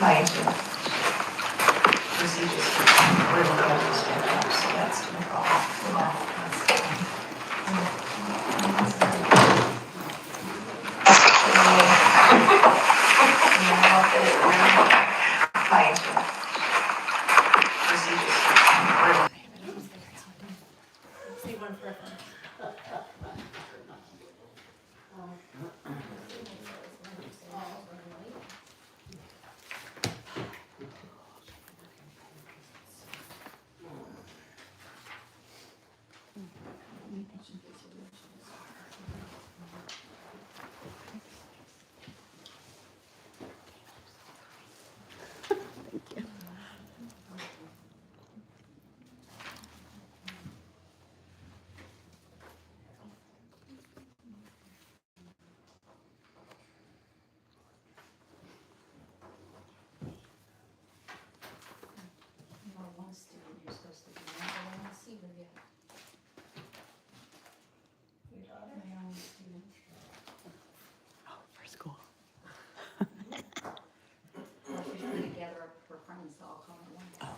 Thank you. Procedures for where the others stand up, so that's no problem. Thank you. Procedures for where Save one for everyone. One student you're supposed to be in, but I don't see her yet. Your daughter? My own student. Oh, for school. Well, she's trying to gather up her friends to all come at once. Oh.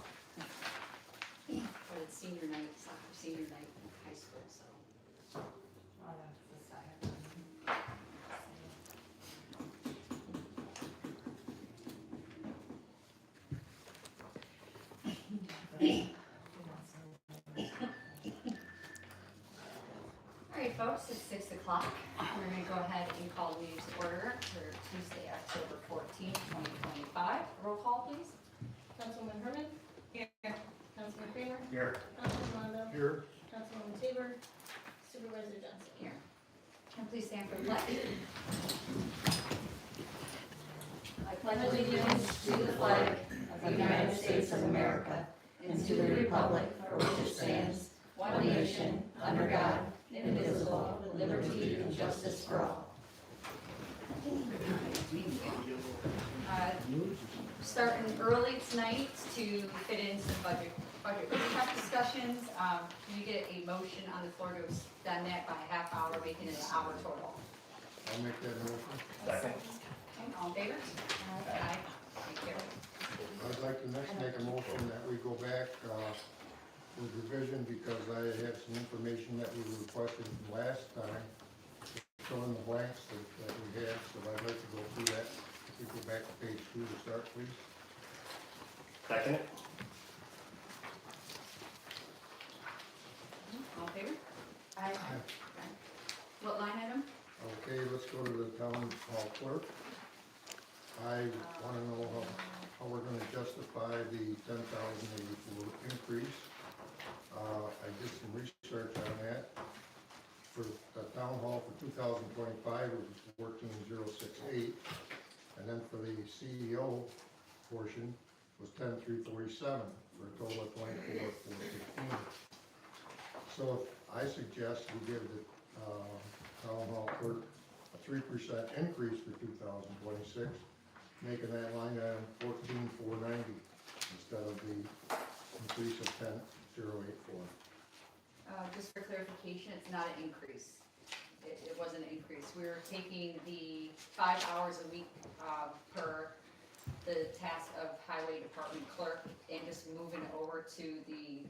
But it's senior night, soccer senior night in high school, so. All right, folks, it's 6 o'clock. We're gonna go ahead and call the meeting to order for Tuesday, October 14th, 2025. Roll call, please. Councilwoman Herman? Here. Councilman Kramer? Here. Councilman Lonneville? Here. Councilwoman Tabor? Supervisor Johnson? Here. And please stand for the pledge. I pledge allegiance to the flag of the United States of America and to the republic for which it stands, one nation, under God, indivisible, with liberty and justice for all. Starting early tonight to fit in some budget workshop discussions. Can you get a motion on the floor to extend that by a half hour, making it an hour total? I'll make that motion. Second. Okay, all in favor? Aye. Thank you. I'd like to next make a motion that we go back with revision because I had some information that we requested from last time. Fill in the blanks that we had, so I'd like to go through that. If we go back to page 2 to start, please. Second. All in favor? Aye. Okay. What line item? Okay, let's go to the town hall clerk. I want to know how we're going to justify the $10,084 increase. I did some research on that. For the town hall for 2025, it was 14,068, and then for the CEO portion was 10,347 for a total of 24,416. So I suggest we give the town hall clerk a 3% increase for 2026, making that line item 14,490 instead of the increase of 10,084. Just for clarification, it's not an increase. It was an increase. We were taking the 5 hours a week per the task of highway department clerk and just moving it over to the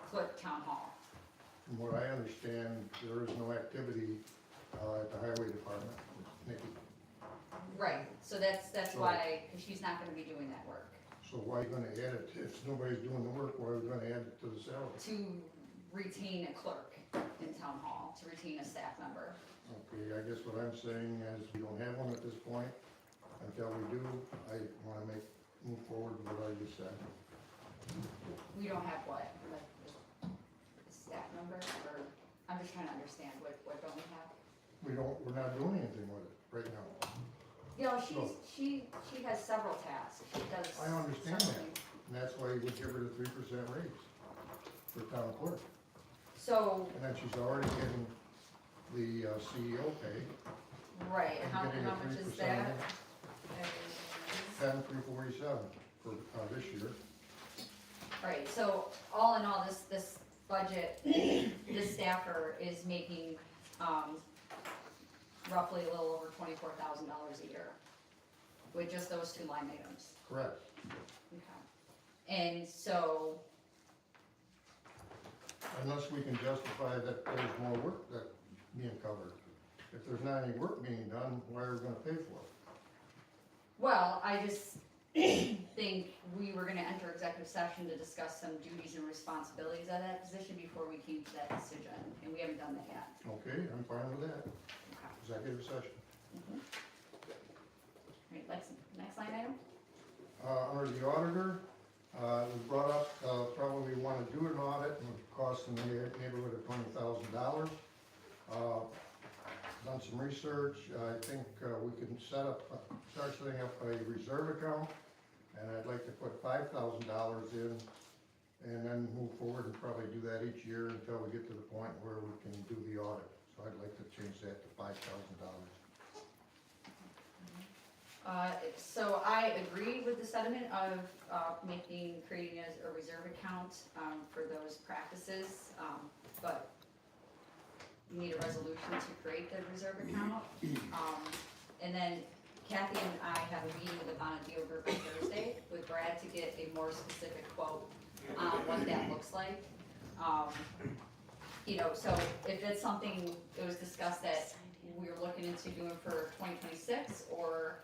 clerk town hall. From what I understand, there is no activity at the highway department, Nikki. Right, so that's why, because she's not gonna be doing that work. So why are you gonna add it, if nobody's doing the work, why are we gonna add it to the salary? To retain a clerk in town hall, to retain a staff member. Okay, I guess what I'm saying is, we don't have one at this point. Until we do, I wanna move forward with what I just said. We don't have what, like, a staff member, or, I'm just trying to understand, what don't we have? We're not doing anything with it right now. You know, she has several tasks, she does. I understand several that. things. And that's why we give her the 3% raise for town clerk. So, And then she's already getting the CEO pay, right, and how getting a much is 3% that? 10,347 for this year. Right, so all in all, this budget, this staffer is making, roughly a little over $24,000 a year. with just those two line items. Correct. Okay. And so, Unless we can justify that there's more work that being covered. If there's not any work being done, why are we gonna pay for it? well, I just think we were gonna enter executive session to discuss some duties and responsibilities of that position before we came to that decision, and we haven't done that yet. Okay, I'm fine with that. Okay. Executive session. Right, next line item? Under the auditor, it was brought up, probably wanna do an audit, and it would cost in the neighborhood of $20,000. Done some research, I think, we can start setting up a reserve account, and I'd like to put $5,000 in, and then move forward and probably do that each year until we get to the point where we can do the audit. So I'd like to change that to $5,000. So I agree with the sentiment of, creating a reserve account, for those practices, but you need a resolution to create the reserve account. And then Kathy and I have a meeting with the Bonneville Group on Thursday with Brad to get a more specific quote on what that looks like. You know, so if it's something, it was discussed that we were looking into doing for 2026, or,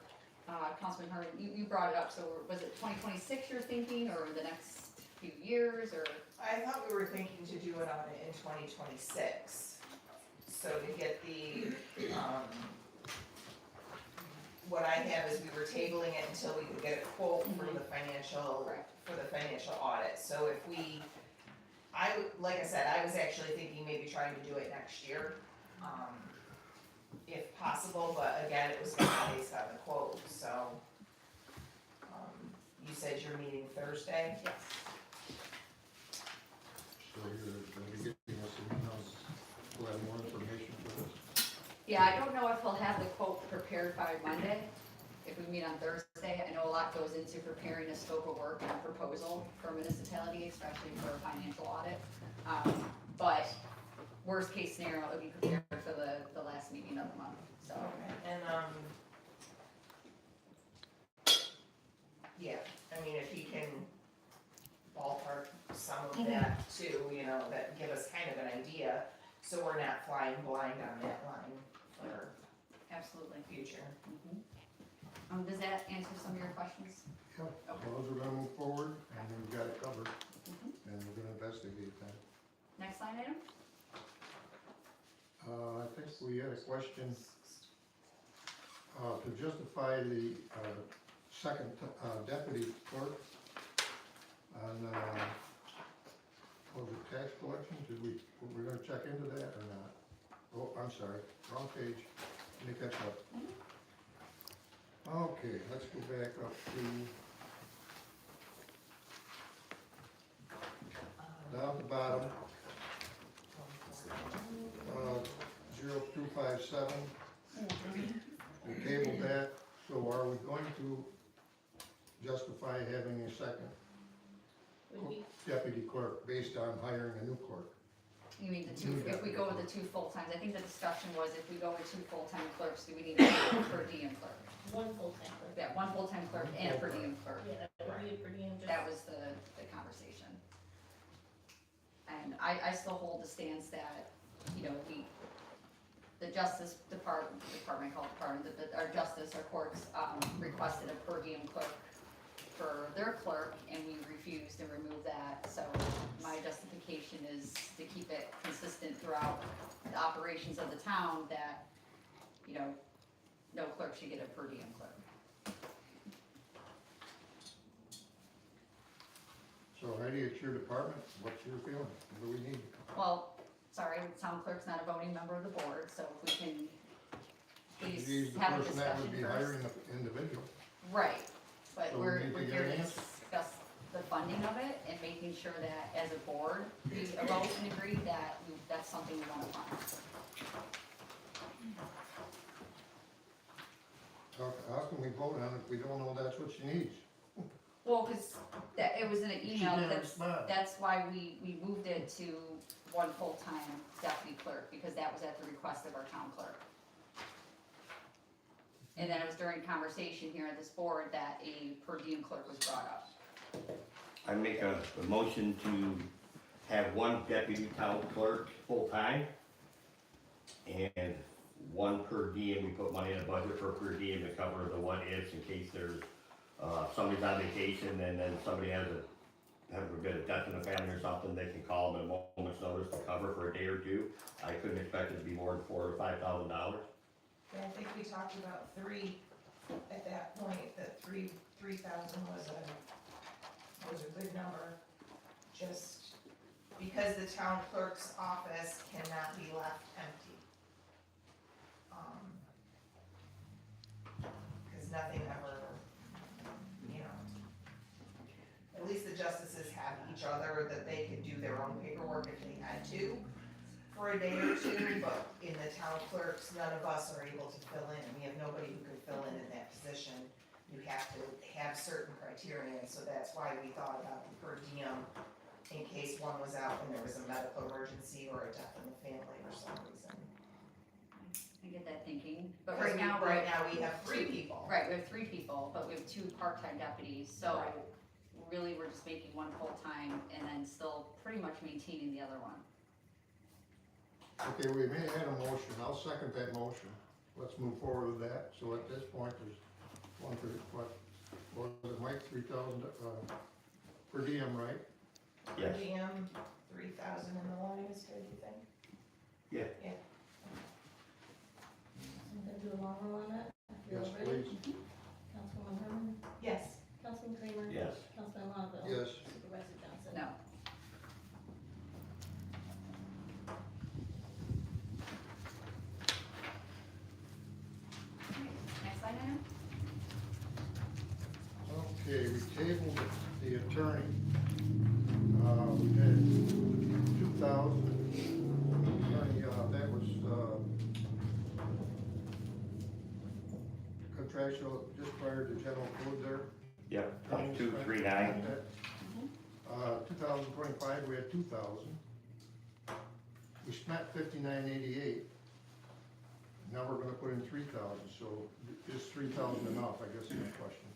Councilman Herman, you brought it up, so was it 2026 you're thinking, or the next few years, or? I thought we were thinking to do it on it in 2026. So to get the, what I have is we were tabling it until we could get a quote for the financial, Correct. for the financial audit. So if we, like I said, I was actually thinking maybe trying to do it next year, if possible, but again, it was based on the quote, so. You said you're meeting Thursday? Yes. So you're gonna be getting us some emails, we'll have more information for this. Yeah, I don't know if he'll have the quote prepared by Monday, if we meet on Thursday. I know a lot goes into preparing a scope of work and a proposal for a municipality, especially for a financial audit. But worst case scenario, it'll be prepared for the last meeting of the month, so. And, yeah, I mean, if he can ballpark some of that too, you know, that give us kind of an idea, so we're not flying blind on that line for Absolutely. future. Does that answer some of your questions? Yeah, as long as we're gonna move forward, and we've got it covered, and we're gonna investigate that. Next line item? I think we had a question, to justify the, second, deputy clerk on, what was it, tax collection, we're gonna check into that or not? Oh, I'm sorry, wrong page, let me catch up. Okay, let's go back up to, down at the bottom, 0257. We tabled that, so are we going to justify having a second deputy clerk based on hiring a new clerk? You mean the two, if we go with the two full-times, I think the discussion was if we go with two full-time clerks, do we need a per diem clerk? One full-time clerk. Yeah, one full-time clerk and a per diem clerk. Yeah, that would be a per diem, just. That was the conversation. And I still hold the stance that, you know, the Justice Department, our Justice, our courts, requested a per diem clerk for their clerk, and we refused and removed that. So my justification is to keep it consistent throughout the operations of the town that, you know, no clerk should get a per diem clerk. So Heidi, it's your department, what's your feeling, what do we need? Well, sorry, town clerk's not a voting member of the board, so if we can She's please the have a person that would discussion be first. hiring the individual. Right, but So we we're need to get here an to answer. discuss the funding of it and making sure that as a board, we arose and agreed that that's something we wanna fund. How can we vote on it if we don't know that's what she needs? Well, cause it was in an She email, didn't that's, respond. that's why we moved it to one full-time deputy clerk, because that was at the request of our town clerk. And then it was during conversation here at this board that a per diem clerk was brought up. I make a motion to have one deputy town clerk full-time and one per diem. We put money in the budget for per diem to cover the what-ifs in case there's, somebody's on vacation and then somebody has a bit of death in the family or something, they can call them at a moment's notice to cover for a day or two. I couldn't expect it to be more than $4,000 or $5,000. Yeah, I think we talked about 3 at that point, that 3,000 was a good number. Just because the town clerk's office cannot be left empty. Cause nothing ever, you know, at least the justices have each other that they could do their own paperwork if they had to for a day or two, but in the town clerks, none of us are able to fill in. We have nobody who could fill in that position. You have to have certain criteria, so that's why we thought about the per diem in case one was out and there was a medical emergency or a death in the family for some reason. I get that thinking, but Because right now we have 3 people. Right, we have 3 people, but we have 2 part-time deputies, so Right. really we're just making one full-time and then still pretty much maintaining the other one. Okay, we may have had a motion, I'll second that motion. Let's move forward with that. So at this point, there's one for, what was it, Mike, 3,000, per diem, right? Yes. Per diem, 3,000 in the line is good, you think? Yeah. I'm gonna do a long roll on that. If you're Yes, ready. please. Councilwoman Herman, Yes. Councilman Kramer. Yes. Councilman Lonneville. Yes. Supervisor Johnson. No. Okay, next line item? Okay, we tabled the attorney. We had 2,000, attorney, that was, contractual, just prior to general code there. Yep, 0.239. 2025, we had 2,000. We spent 5988. Now we're gonna put in 3,000, so is 3,000 enough, I guess is my question.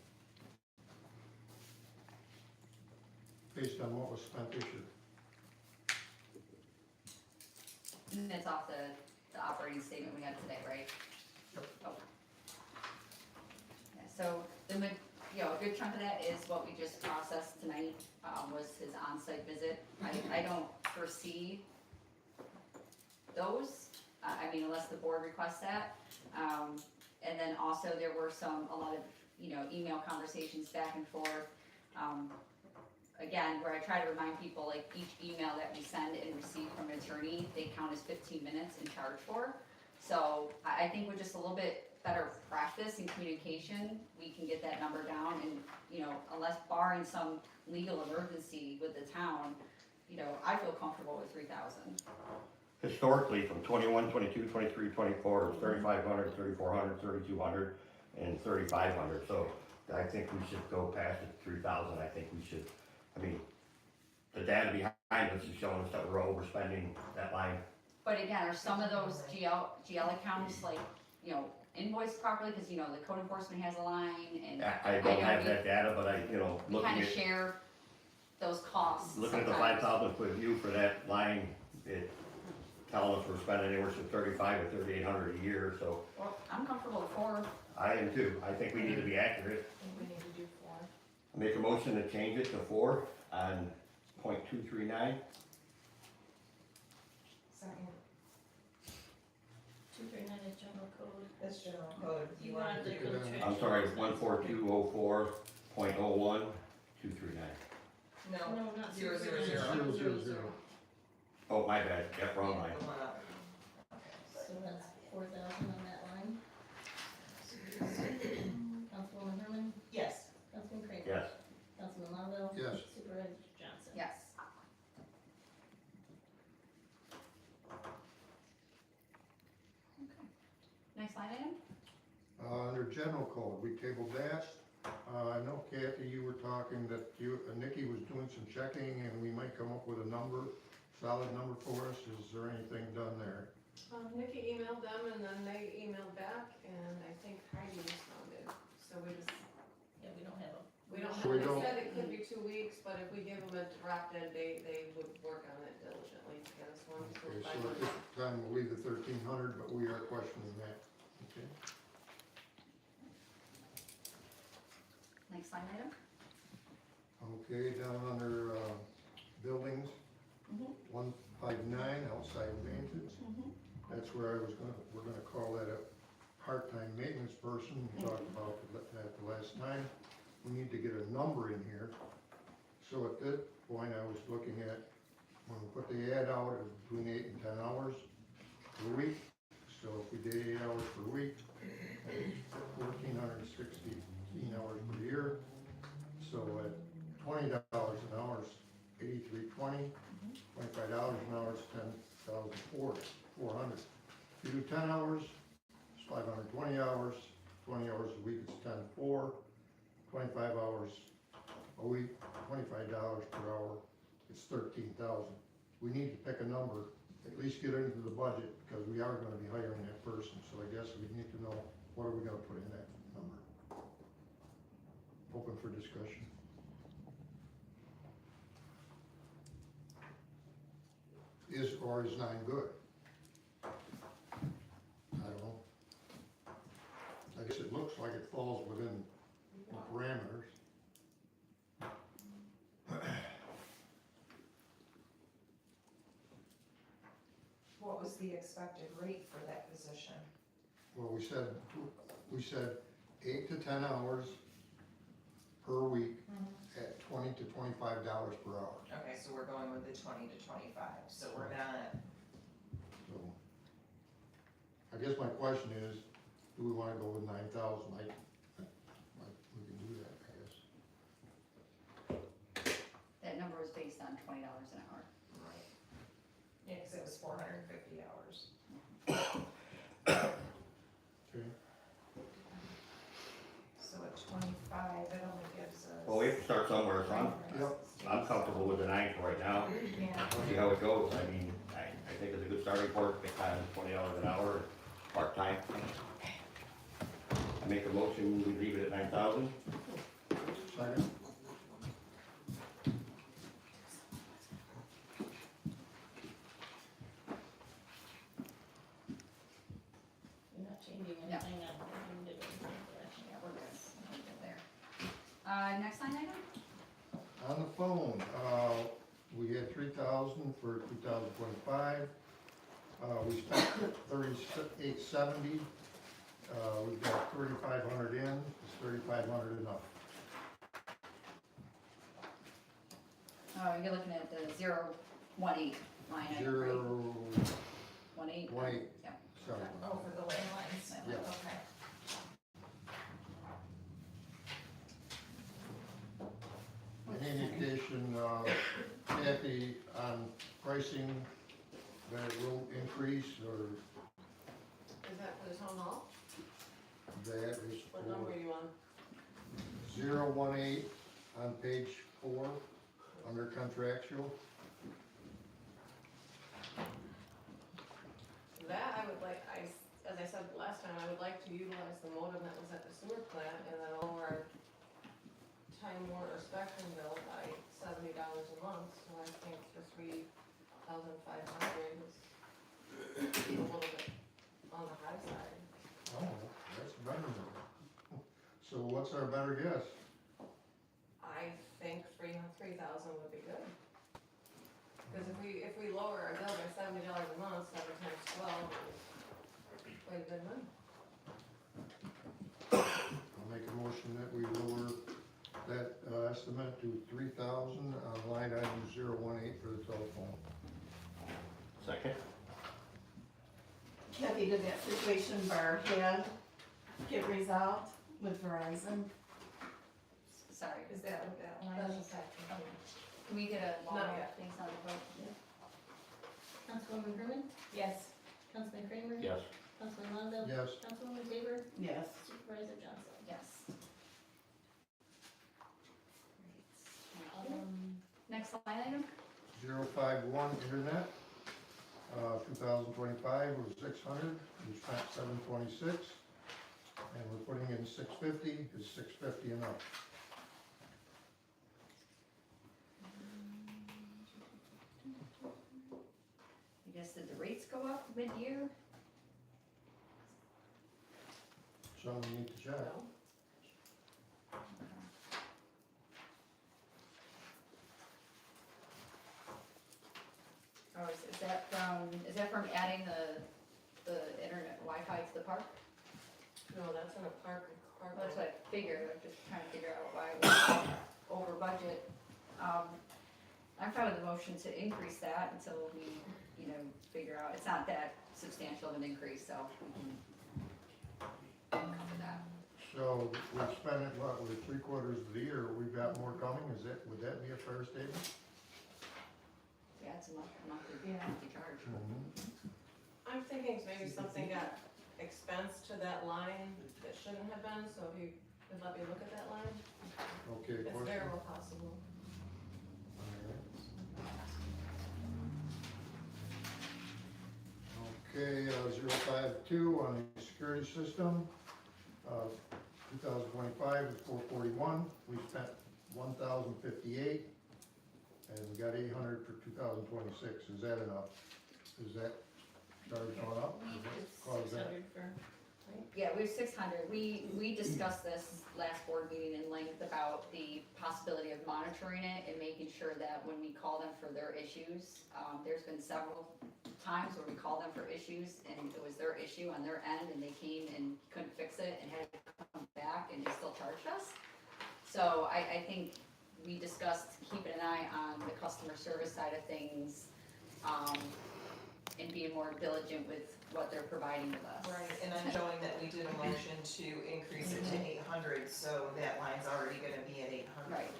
Based on what was spent this year. And it's off the operating statement we had today, right? Yep. Oh. Yeah, so a good chunk of that is what we just processed tonight, was his on-site visit. I don't foresee those, I mean, unless the board requests that. And then also there were a lot of, email conversations back and forth. Again, where I try to remind people, like, each email that we send and receive from an attorney, they count as 15 minutes and charge for. So I think with just a little bit better practice and communication, we can get that number down and, unless barring some legal emergency with the town, I feel comfortable with 3,000. Historically, from 21, 22, 23, 24, it's 3,500, 3,400, 3,200, and 3,500. So I think we should go past the 3,000. I think we should, the data behind us is showing us that we're overspending that line. But again, are some of those GL accounts like, invoiced properly? Because, the code enforcement has a line and. I don't have that data, but We looking kind of at, share those costs. looking at the sometimes. 5,000 foot view for that line, it telling us we're spending anywhere from 3,500 to 3,800 a year, so Well, I'm comfortable with 4. I am too. I think we need to be accurate. I think we need to do 4. Make a motion to change it to 4 on .239. Second, 239 is general code. that's general code. You wanted to Take go it in. to. I'm sorry, 14204.01, 239. No, No, not 000. 000. Oh, my bad, yep, wrong line. The one up. So that's 4,000 on that line. Councilwoman Herman, Yes. Councilman Kramer. Yes. Councilman Lonneville. Yes. Supervisor Johnson. Yes. Okay. Next line item? Under general code, we tabled that. I know Kathy, you were talking that Nikki was doing some checking and we might come up with a number, solid number for us. Is there anything done there? Nikki emailed them and then they emailed back and I think Heidi responded, so we just, Yeah, we don't have a. we don't So we have, they don't- said it could be 2 weeks, but if we give them a drop dead date, they would work on it diligently to get us one, so Okay, by so at Monday. this time, we'll leave the 1,300, but we are questioning that, okay? Next line item? Okay, down under, buildings, 159, outside maintenance. That's where we're gonna call that a part-time maintenance person, we talked about that the last time. We need to get a number in here. So at this point, I was looking at, when we put the ad out, it was between 8 and 10 hours per week. So if we did 8 hours per week, that's 1,416 hours per year. So at $20 an hour is $83.20. $25 an hour is $10,400. If you do 10 hours, it's 520 hours. 20 hours a week is 10,400. 25 hours a week, $25 per hour, it's 13,000. We need to pick a number, at least get into the budget, because we are gonna be hiring that person, so I guess we need to know, what are we gonna put in that number? Open for discussion. Is or is 9 good? I don't know. I guess it looks like it falls within the parameters. What was the expected rate for that position? Well, we said 8 to 10 hours per week at $20 to $25 per hour. Okay, so we're going with the 20 to 25, so we're not, So, I guess my question is, do we wanna go with 9,000? Like, we can do that, I guess. That number was based on $20 an hour. right? Yeah, cause it was 450 hours. Okay. So at 25, it only gives us. Well, we have to start somewhere, so I'm comfortable with the 9 for right now. Yeah, We'll see how it goes. I mean, I think it's a good starting point, big time, $20 an hour, part-time. I make a motion, we leave it at 9,000. Second? You're not changing No. anything on the individual direction. Yeah, we're good. We're good there. Next line item? On the phone, we had 3,000 for 2025. We spent 3870. We've got 3,500 in. Is 3,500 enough? Oh, you're looking at the 018 line item, right? 18? 18, Yeah. sorry. oh, for the landlines, Yeah. okay. Any indication, Kathy, on pricing, that it will increase, or Is that for the town hall? that is What number are you on? 018 on page 4, under contractual? That I would like, as I said last time, I would like to utilize the modem that was at the sewer plant and then lower our Time Warner Spectrum bill by $70 a month, so I think the 3,500 is a little bit on the high side. Oh, that's better than. So what's our better guess? I think 3,000 would be good. Cause if we lower our bill by $70 a month, 7 times 12 is quite a good money. I'll make a motion that we lower that estimate to 3,000 on line item 018 for the telephone. Second. Kathy, did that situation bar had get resolved with Verizon? Sorry, Is that what that line That's is? a fact. can we get a long Not yet. things on the vote? Councilwoman Herman, Yes. Councilman Kramer. Yes. Councilman Lonneville. Yes, Councilwoman Tabor, Yes. Supervisor Johnson. Yes. Great. Next line item? 051 internet, 2025 was 600, we spent 726. and we're putting in 650, is 650 enough? I guess, did the rates go up mid-year? Something we need to check. No? Oh, is that from adding the internet Wi-Fi to the park? No, that's in a park. Well, that's what I figured, I'm just trying to figure out why we're over budget. I'm fine with the motion to increase that until we, figure out, it's not that substantial of an increase, so we can cover that. So we've spent it, what, we're 3/4 of the year, we've got more coming, would that be a fair statement? Yeah, it's a monthly Yeah. charge. I'm thinking maybe something got expensed to that line that shouldn't have been, so if you could let me look at that line, Okay, it's question? very well possible. Okay, 052 on the security system, 2025 is 441, we spent 1,058, and we got 800 for 2026, is that enough? Is that charge going up? Is that cause that? 600 for, Yeah, we have 600. We discussed this last board meeting in length about the possibility of monitoring it and making sure that when we call them for their issues, there's been several times where we called them for issues and it was their issue on their end and they came and couldn't fix it and had to come back and they still charged us. So I think we discussed keeping an eye on the customer service side of things, and being more diligent with what they're providing with us. Right, and I'm showing that we did a motion to increase it to 800, so that line's already gonna be at 800. Right.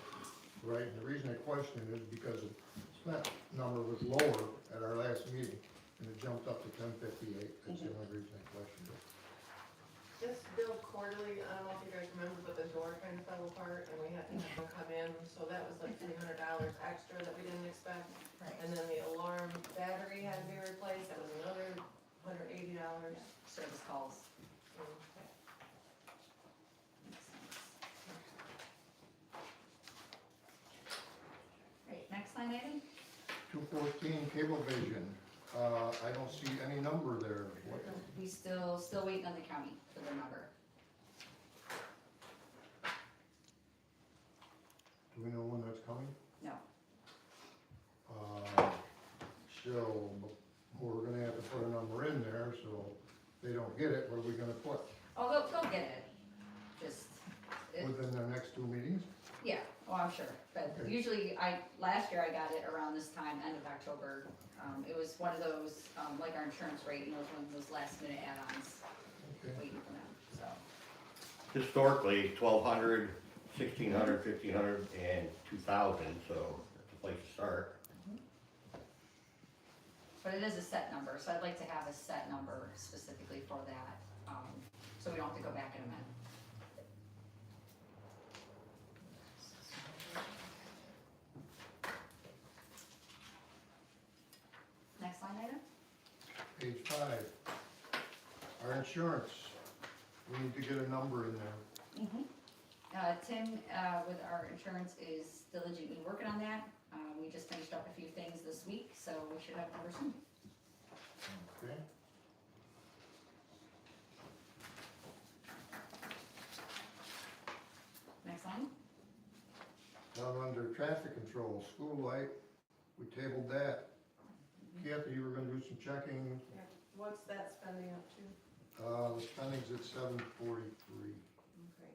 Right, and the reason I question it is because that number was lower at our last meeting, and it jumped up to 1058, that's the only reason I questioned it. this bill quarterly, I don't know if you guys remember, but the door kind of fell apart and we had to have them come in, so that was like $300 extra that we didn't expect. Right. And then the alarm battery had to be replaced, that was another $180. Service calls. Mm. Makes sense. Right, next line item? 214 Cablevision, I don't see any number there. What, We still waiting on the county for their number. do we know when that's coming? No. So, we're gonna have to put a number in there, so if they don't get it, what are we gonna put? Oh, they'll get it. Just, Within the next 2 meetings? yeah, oh, I'm sure. But Okay. usually last year I got it around this time, end of October. It was one of those, like our insurance rate, one of those last minute add-ons, Okay. waiting for them, so. Historically, 1,200, 1,600, 1,500, and 2,000, so that's a place to start. But it is a set number, so I'd like to have a set number specifically for that, so we don't have to go back and amend. Next line item? Page 5, our insurance, we need to get a number in there. Tim, with our insurance is diligently working on that. We just finished up a few things this week, so we should have numbers soon. Okay. Next line? Down under traffic control, school light, we tabled that. Kathy, you were gonna do some checking, What's that spending up to? the spending's at 743. Okay.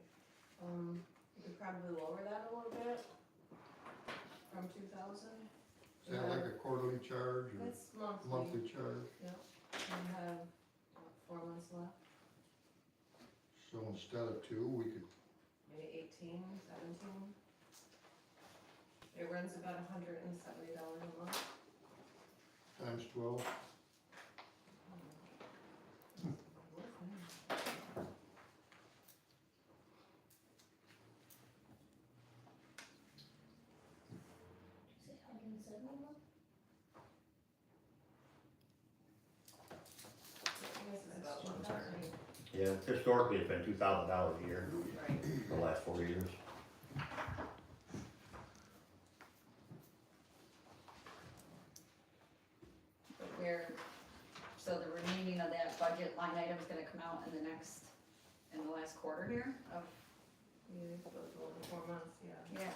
You could probably lower that a little bit from 2,000. Is that like a quarterly charge or It's monthly. monthly charge? Yep, and we have, 4 months left, So instead of 2, we could, maybe 18, 17. It runs about $170 a month. times 12. Say 170 a month? This is about 130. Yeah, historically, it's been $2,000 a year Right. for the last 4 years. But so the remaining of that budget line item is gonna come out in the last quarter here of, Yeah, for those over 4 months, yeah. yeah.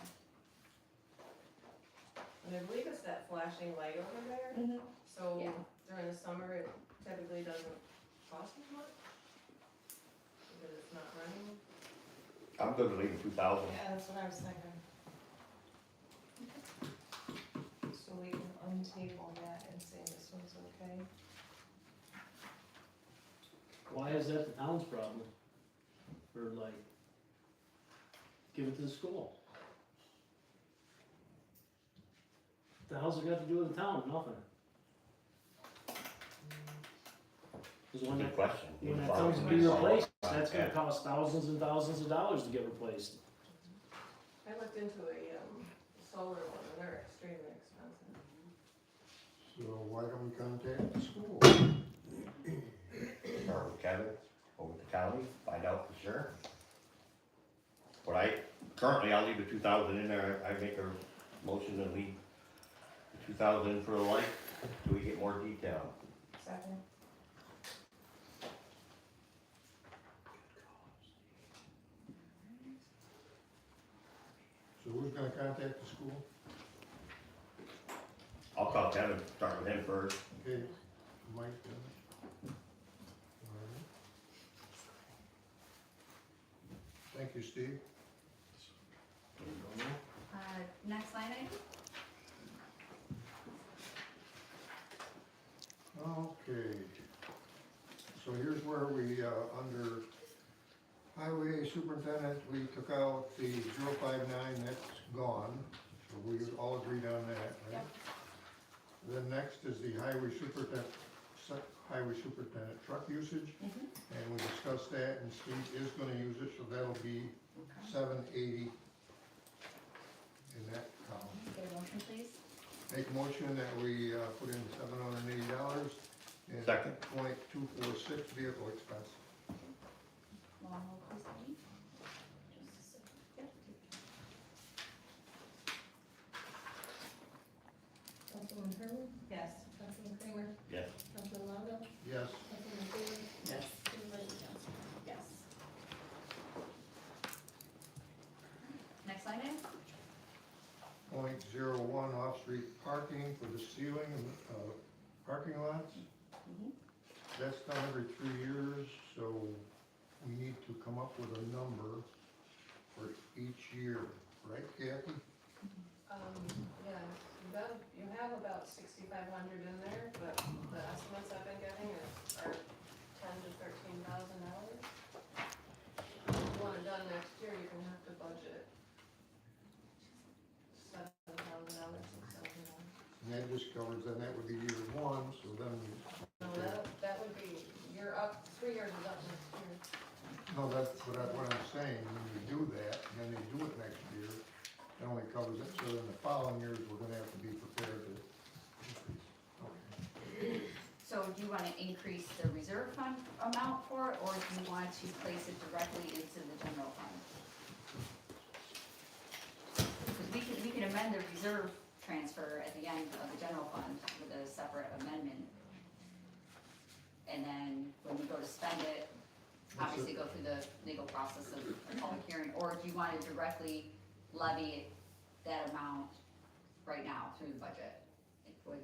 And I believe it's that flashing light over there, so Yeah. during the summer, it typically doesn't cost as much. Because it's not running. I'm good with leaving 2,000. Yeah, that's what I was thinking. So we can untable that and say this one's okay? Why is that the town's problem? Or like, give it to the school? What the hell's it got to do with the town? Nothing. Cause when Good that, question. when that comes to be replaced, that's gonna cost thousands and thousands of dollars to get replaced. I looked into a, solar one, and they're extremely expensive. So why don't we contact the school? Or with Kevin, or with the county, find out for sure. But currently I'll leave the 2,000 in there, I make a motion to leave the 2,000 in for the light, till we get more detail. Second? So who's gonna contact the school? I'll call Kevin, start with him first. Okay, Mike, Alright. Thank you, Steve. Next line item? Okay. So here's where we, under highway superintendent, we took out the 059, that's gone. So we all agreed on that, right? Yep. Then next is the highway superintendent truck usage. And we discussed that, and Steve is gonna use it, so that'll be Okay. 780 in that column. Get a motion, please? Make a motion that we, put in $780 and Second. .246 vehicle expense. Long roll, please, Debbie. Councilwoman Herman, Yes. Councilman Kramer, Yes. Councilman Lonneville, Yes. Councilman Taylor, Yes. Supervisor Johnson. Yes. Next line item? .01 off-street parking for the ceiling, parking lots. That's done every 3 years, so we need to come up with a number for each year, right, Kathy? Yeah, you have about 6,500 in there, but the estimates I've been getting are $10,000 to $13,000. If you want it done next year, you're gonna have to budget $7,000, $6,000. And that just covers, then that would be year 1, so then, No, that would be, you're up, 3 years is up next year. no, that's what I'm saying, when you do that, and then they do it next year, it only covers it, so in the following years, we're gonna have to be prepared to increase. Okay. So do you wanna increase the reserve fund amount for it, or do you want to place it directly into the general fund? Because we can amend the reserve transfer at the end of the general fund with a separate amendment. And then when we go to spend it, obviously go through the legal process of a public hearing, or do you wanna directly levy that amount right now through the budget? What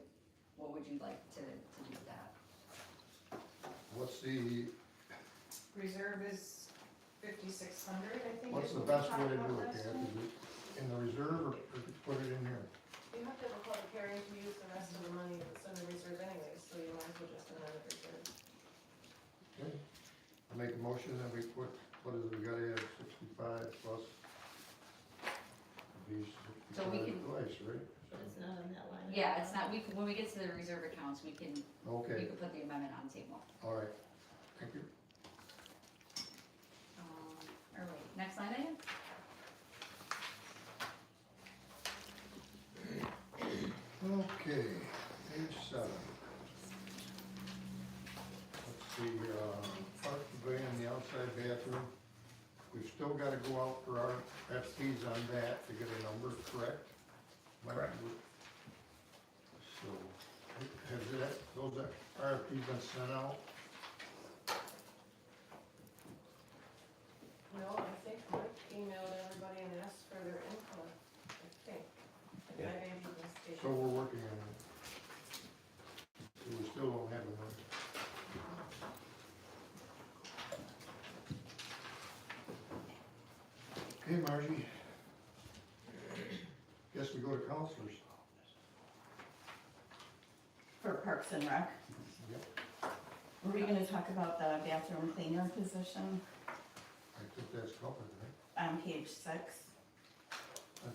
would you like to do with that? What's the, Reserve is 5,600, I think. what's is the what we best way talked to about do it, last Kathy? time. Is it in the reserve, or put it in here? You have to have a public hearing to use the rest of the money that's in the reserve anyways, so you might as well just amend the reserve. Okay. I make a motion that we put, what is it, we gotta add 65 plus these So we 65 can- twice, right? But it's not on that line. Yeah, it's not, when we get to the reserve accounts, we can Okay, put the amendment on the table. all right, thank you. All right, next line item? Okay, page 7. Let's see, park pavilion, the bathroom. We've still gotta go out for our FTs on that to get a number, correct? Correct. So, has that, those RFPs been sent out? No, I think Mike emailed everybody and asked for their input, I think. And Yeah. I made a mistake. So we're working on it. So we still don't have a number. Okay, Margie. Guess we go to counselors. For Parks and Rec. Yep. Were we gonna talk about the bathroom cleaner position I think that's covered, right? on page 6, I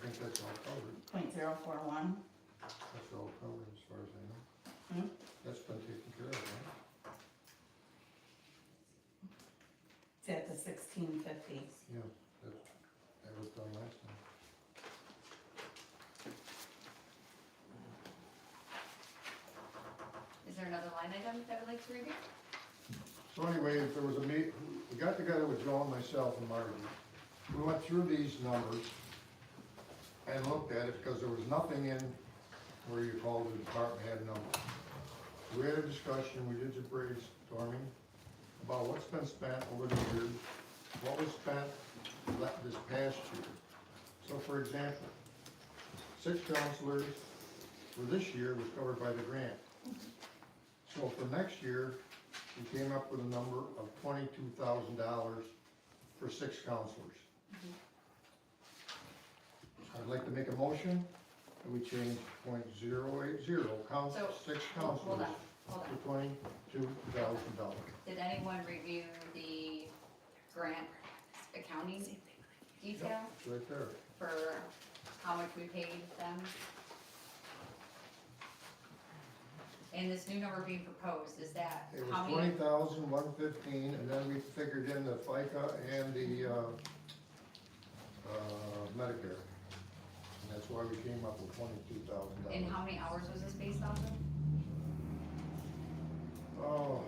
think that's all covered. .041? That's all covered as far as I know. Hmm? That's been taken care of, right? It's at the 1650. Yeah, that was done last time. Is there another line item that would like to review? So anyway, there was a we got together with Joe and myself and Marty. We went through these numbers and looked at it because there was nothing in where you called the department head number. We had a discussion, we did some brainstorming about what's been spent over the years, what was spent this past year. So for example, 6 counselors for this year was covered by the grant. So for next year, we came up with a number of $22,000 for 6 counselors. I'd like to make a motion that we change .080, count So, 6 Hold counselors on, hold on. for $22,000. Did anyone review the grant accounting detail It's right there. for how much we paid them? And this new number being proposed, is that It how was many? $20,115, and then we figured in the FICA and the Medicare. And that's why we came up with $22,000. And how many hours was this based off of? Oh,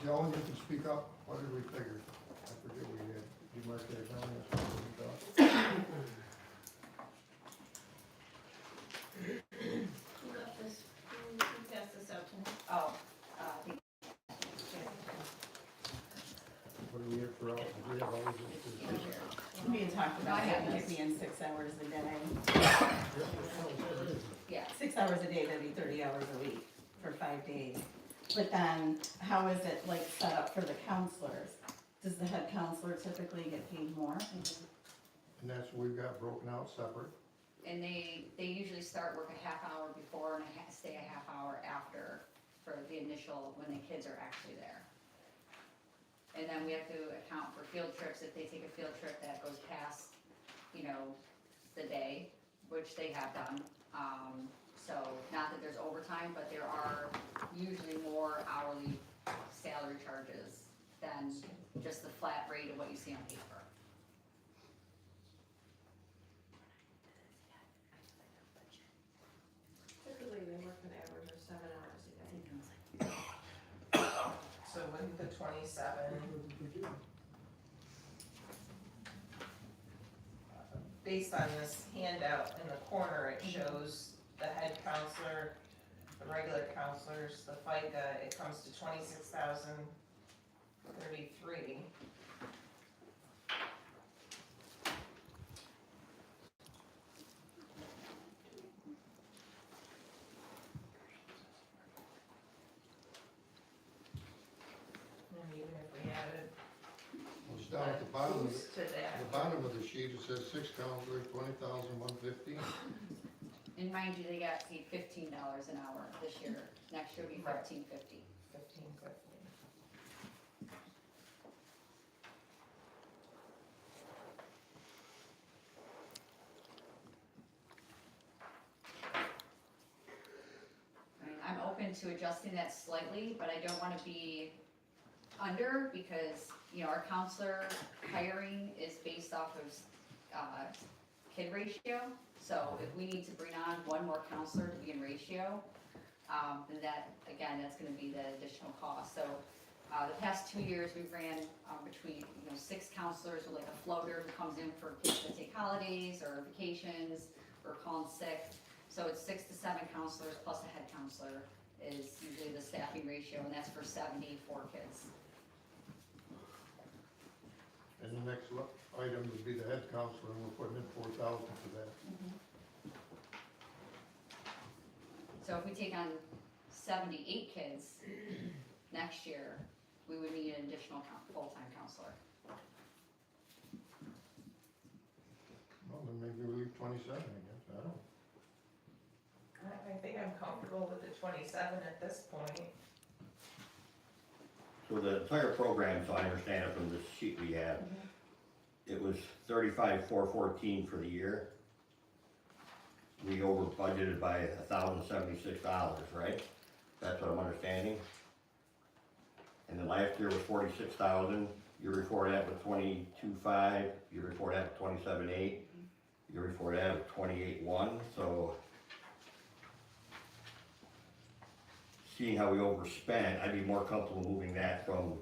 Joan, you can speak up. What did we figure? I forget what we had. You mark that down, that's what we thought. Who got this, who passed this out to me? Oh, What do we have for, we have always. We had talked No, I about have having this. it being 6 hours a day. yeah, 6 hours a day, that'd be 30 hours a week for 5 days. But then, how is it like set up for the counselors? Does the head counselor typically get paid more? And that's what we've got broken out separate. and they usually start work a half hour before and stay a half hour after for the initial, when the kids are actually there. And then we have to account for field trips, if they take a field trip that goes past, the day, which they have done. So, not that there's overtime, but there are usually more hourly salary charges than just the flat rate of what you see on paper. Typically, they work an average of 7 hours a day. So with the 27. Based on this handout in the corner, it shows the head counselor, the regular counselors, the FICA, it comes to 26,033. And even if we added It's down at the bottom of boost to that. the bottom of the sheet, it says 6 counselors, $20,115. And mind you, they got paid $15 an hour this year, next year will be Right. $13.50. 1550. I mean, I'm open to adjusting that slightly, but I don't wanna be under, because, our counselor hiring is based off of, kid ratio. So if we need to bring on one more counselor to be in ratio, then that, again, that's gonna be the additional cost, so, The past 2 years, we ran between, 6 counselors with like a floater who comes in for kids that take holidays or vacations or calling sick. So it's 6 to 7 counselors plus a head counselor is usually the staffing ratio, and that's for 74 kids. And the next item would be the head counselor, and we're putting in 4,000 for that. So if we take on 78 kids next year, we would need an additional full-time counselor. Well, then maybe we leave 27, I guess, I don't know. I think I'm comfortable with the 27 at this point. So the entire program, so I understand it from this sheet we have, it was 35,414 for the year. We over budgeted by $1,076, right? That's what I'm understanding. And then last year was 46,000, year before that was 22,500, year before that was 27,800, year before that was 28,100, so. Seeing how we overspent, I'd be more comfortable moving that from,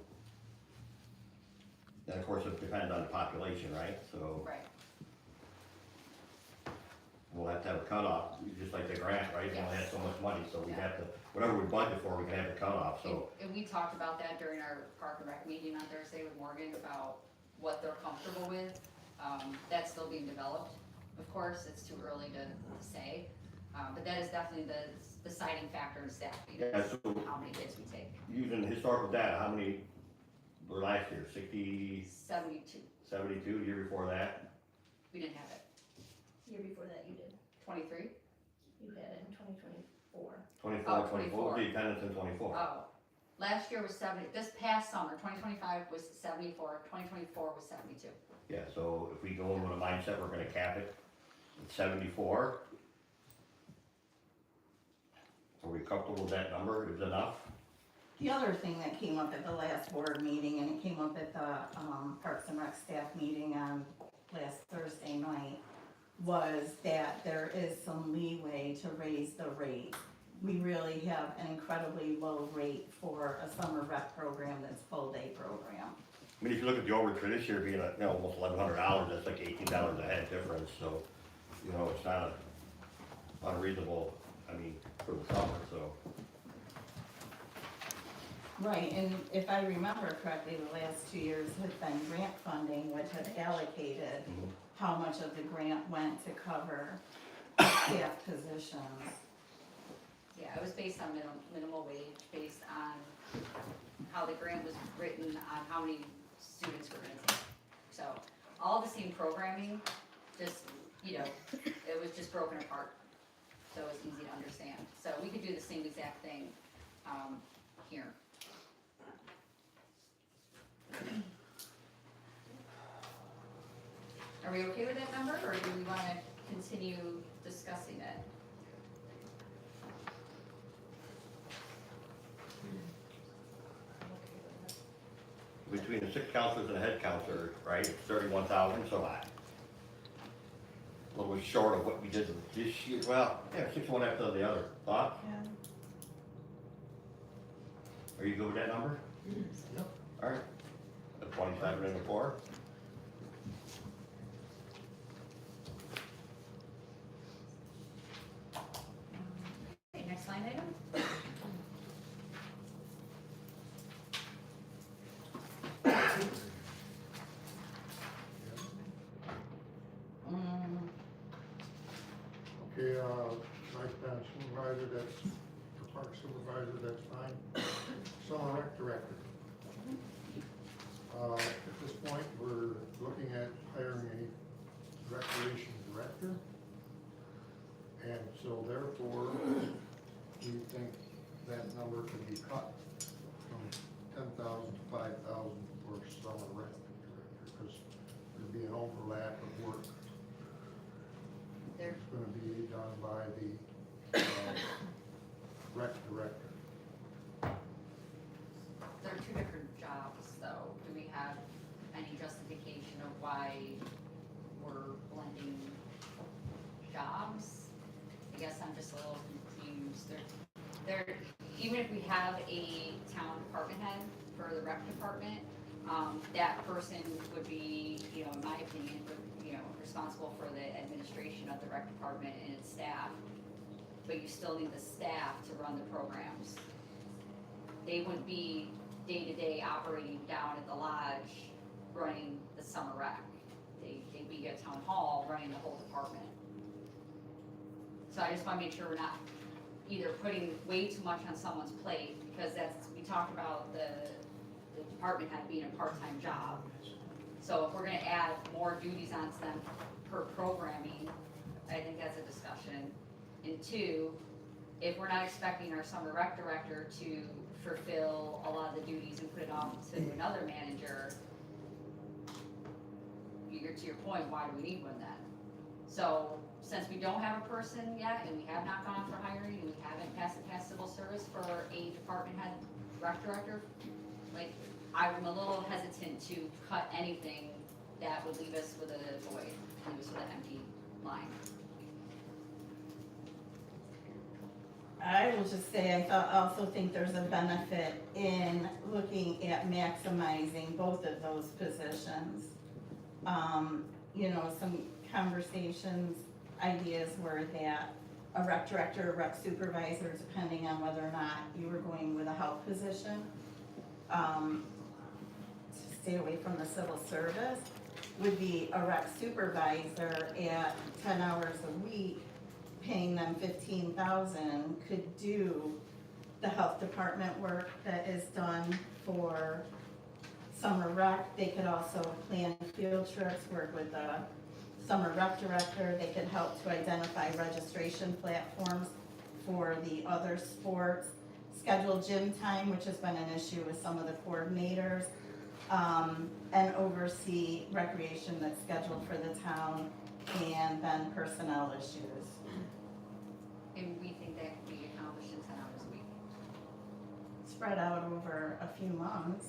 and of course it depends on the population, right? So Right. we'll have to have a cutoff, just like the grant, right? We only have so much money, so we have to, whatever we budget for, we can have a cutoff, so. And we talked about that during our Park and Rec meeting on Thursday with Morgan about what they're comfortable with. That's still being developed, of course, it's too early to say. But that is definitely the deciding factor in staffing, Yeah, is so how many kids we take. using historical data, how many were last year? 60, 72, 72, the year before that? we didn't have it. Year before that you did, 23? you had it in 2024. 24, Oh, 24, the attendance in 24. Oh, last year was 70, this past summer, 2025 was 74, 2024 was 72. Yeah, so if we go in with a mindset, we're gonna cap it at 74. Are we comfortable with that number is enough? The other thing that came up at the last board meeting, and it came up at the Parks and Rec staff meeting on last Thursday night, was that there is some leeway to raise the rate. We really have an incredibly low rate for a summer rec program that's full-day program. I mean, if you look at the overage for this year being, almost $1,100, that's like $18 a head difference, so, it's not unreasonable, for the summer, so. Right, and if I remember correctly, the last 2 years have been grant funding, which had allocated how much of the grant went to cover staff positions. Yeah, it was based on minimal wage, based on how the grant was written, on how many students we're gonna take. So, all the same programming, just, it was just broken apart, so it's easy to understand. So we could do the same exact thing, here. Are we okay with that number, or do we wanna continue discussing it? Between the 6 counselors and the head counselor, right, it's 31,000, so a little bit short of what we did this year, well, yeah, 6 one after the other, thought? Yeah. Are you good with that number? Alright, the 27 and the 4? Okay, next line item? Okay, night band supervisor, that's, the park supervisor, that's fine. Summer rec director. At this point, we're looking at hiring a recreation director. And so therefore, we think that number could be cut from 10,000 to 5,000 for summer rec director, because there'd be an overlap of work. There, It's gonna be done by the rec director. there are 2 different jobs, though. Do we have any justification of why we're blending jobs? I guess I'm just a little confused. There, even if we have a town department head for for the rec department, that person would be, you know, in my opinion, you know, responsible for the administration of the rec department and its staff. But you still need the staff to run the programs. They wouldn't be day-to-day operating down at the lodge, running the summer rec. They'd be at town hall, running the whole department. So I just wanna make sure we're not either putting way too much on someone's plate, because we talked about the department head being a part-time job. So if we're gonna add more duties onto them per programming, I think that's a discussion. And two, if we're not expecting our summer rec director to fulfill a lot of the duties and put it off to another manager, to your point, why do we need one then? So, since we don't have a person yet, and we have not gone for hiring, and we haven't passed civil service for a department head rec director, like, I'm a little hesitant to cut anything that would leave us with a void, leave us with an empty line. I will just say, also think there's a benefit in looking at maximizing both of those positions. You know, some conversations, ideas were that a rec director, a rec supervisor, depending on whether or not you were going with a health position, to stay away from the civil service, would be a rec supervisor at 10 hours a week, paying them $15,000, could do the health department work that is done for summer rec. They could also plan field trips, work with the summer rec director. They could help to identify registration platforms for the other sports, schedule gym time, which has been an issue with some of the coordinators, and oversee recreation that's scheduled for the town, and then personnel issues. And we think that could be accomplished in 10 hours a week. Spread out over a few months.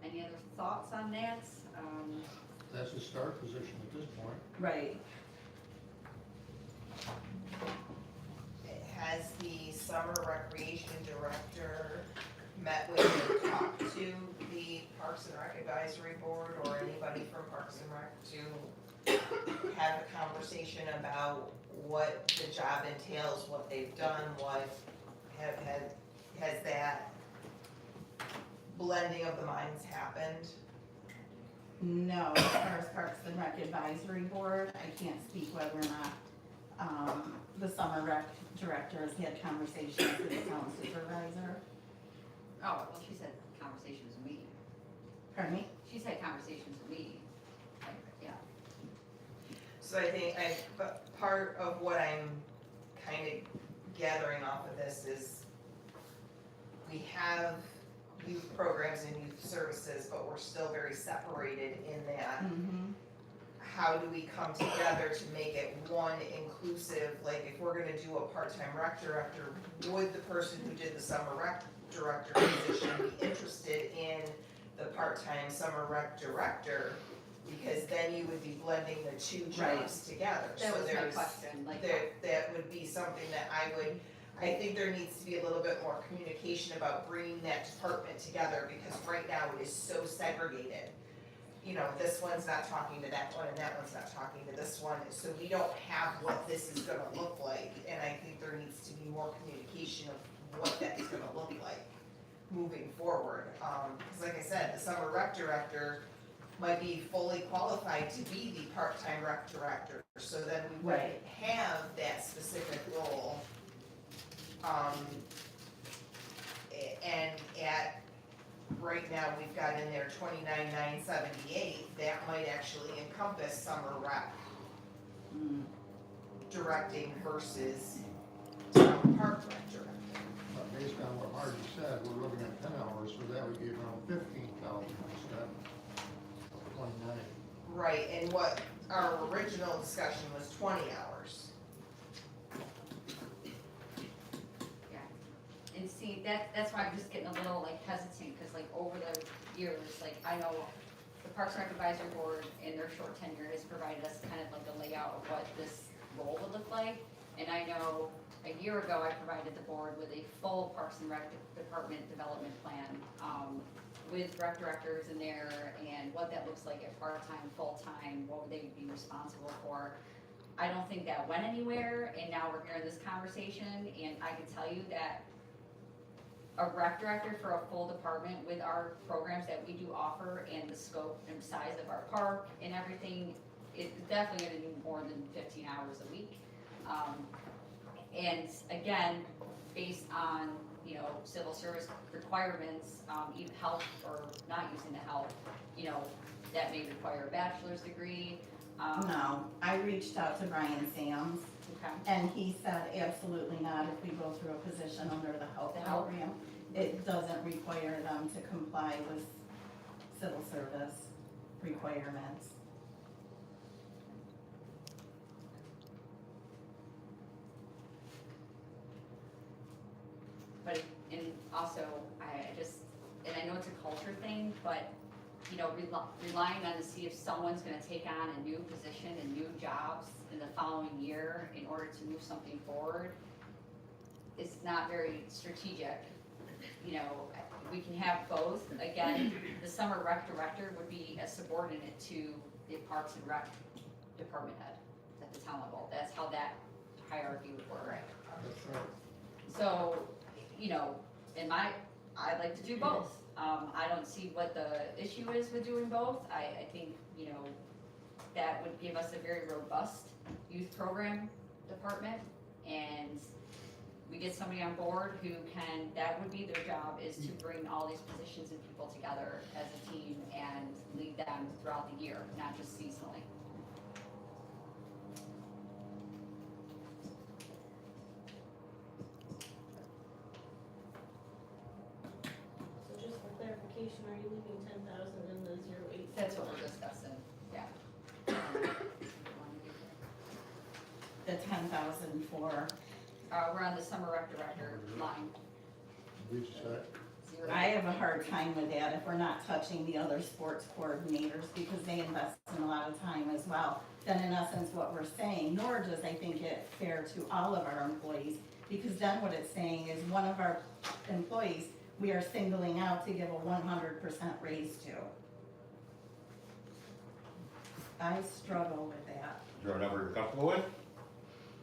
Any other thoughts on that? That's a start position at this point. Right. Has the summer recreation director met with or talked to the Parks and Rec Advisory Board or anybody from Parks and Rec to have a conversation about what the job entails, what they've done, has that blending of the minds happened? No, as far as Parks and Rec Advisory Board, I can't speak whether or not, the summer rec director has had conversations with the town supervisor. Oh, well, she said conversations with me. Pardon me? She's had conversations with me. Like, yeah. So I think but part of what I'm kind of gathering off of this is we have youth programs and youth services, but we're still very separated in that. Mm-hmm. How do we come together to make it one inclusive, like if we're gonna do a part-time rec director, would the person who did the summer rec director position be interested in the part-time summer rec director? Because then you would be blending the two jobs together. That So was my there's- question, like. that would be something that I think there needs to be a little bit more communication about bringing that department together, because right now it is so segregated. You know, this one's not talking to that one and that one's not talking to this one, so we don't have what this is gonna look like, and I think there needs to be more communication of what that is gonna look like moving forward. Cause like I said, the summer rec director might be fully qualified to be the part-time rec director, so then we wouldn't Right. have that specific role. And at, right now, we've got in there 29,978, that might actually encompass summer rec directing versus town park rec directing. Based on what Marty said, we're looking at 10 hours, so that would be around 15,000 instead of 29. Right, and what our original discussion was 20 hours. Yeah, and see, that's why I'm just getting a little like hesitant, cause like over the years, like I know the Parks and Rec Advisory Board in their short tenure has provided us kind of like a layout of what this role would look like. And I know a year ago, I provided the board with a full Parks and Rec Department development plan, with rec directors in there and what that looks like at part-time, full-time, what they would be responsible for. I don't think that went anywhere, and now we're hearing this conversation, and I can tell you that a rec director for a full department with our programs that we do offer and the scope and size of our park and everything, it's definitely gonna do more than 15 hours a week. And again, based on, you know, civil service requirements, even help or not using the help, you know, that may require a bachelor's degree. No, I reached out to Brian Sams, Okay. and he said absolutely not if we go through a position under the health The health. program. It doesn't require them to comply with civil service requirements. But, and also, I just, and I know it's a culture thing, but, you know, relying on to see if someone's gonna take on a new position and new jobs in the following year in order to move something forward is not very strategic. You know, we can have both. Again, the summer rec director would be a subordinate to the Parks and Rec department head at the town level. That's how that hierarchy would work. That's right. So, you know, I'd like to do both. I don't see what the issue is with doing both. I think, you know, that would give us a very robust youth program department, and we get somebody on board who can, that would be their job, is to bring all these positions and people together as a team and lead them throughout the year, not just seasonally. So just for clarification, are you leaving 10,000 in the 08? That's what we're discussing, yeah. The 10,000 for, We're on the summer rec director line. Which side? Zero. I have a hard time with that if we're not touching the other sports coordinators because they invest in a lot of time as well. Then in essence, what we're saying, nor does I think it fair to all of our employees, because then what it's saying is one of our employees, we are singling out to give a 100% raise to. I struggle with that. Is there a number you're comfortable with?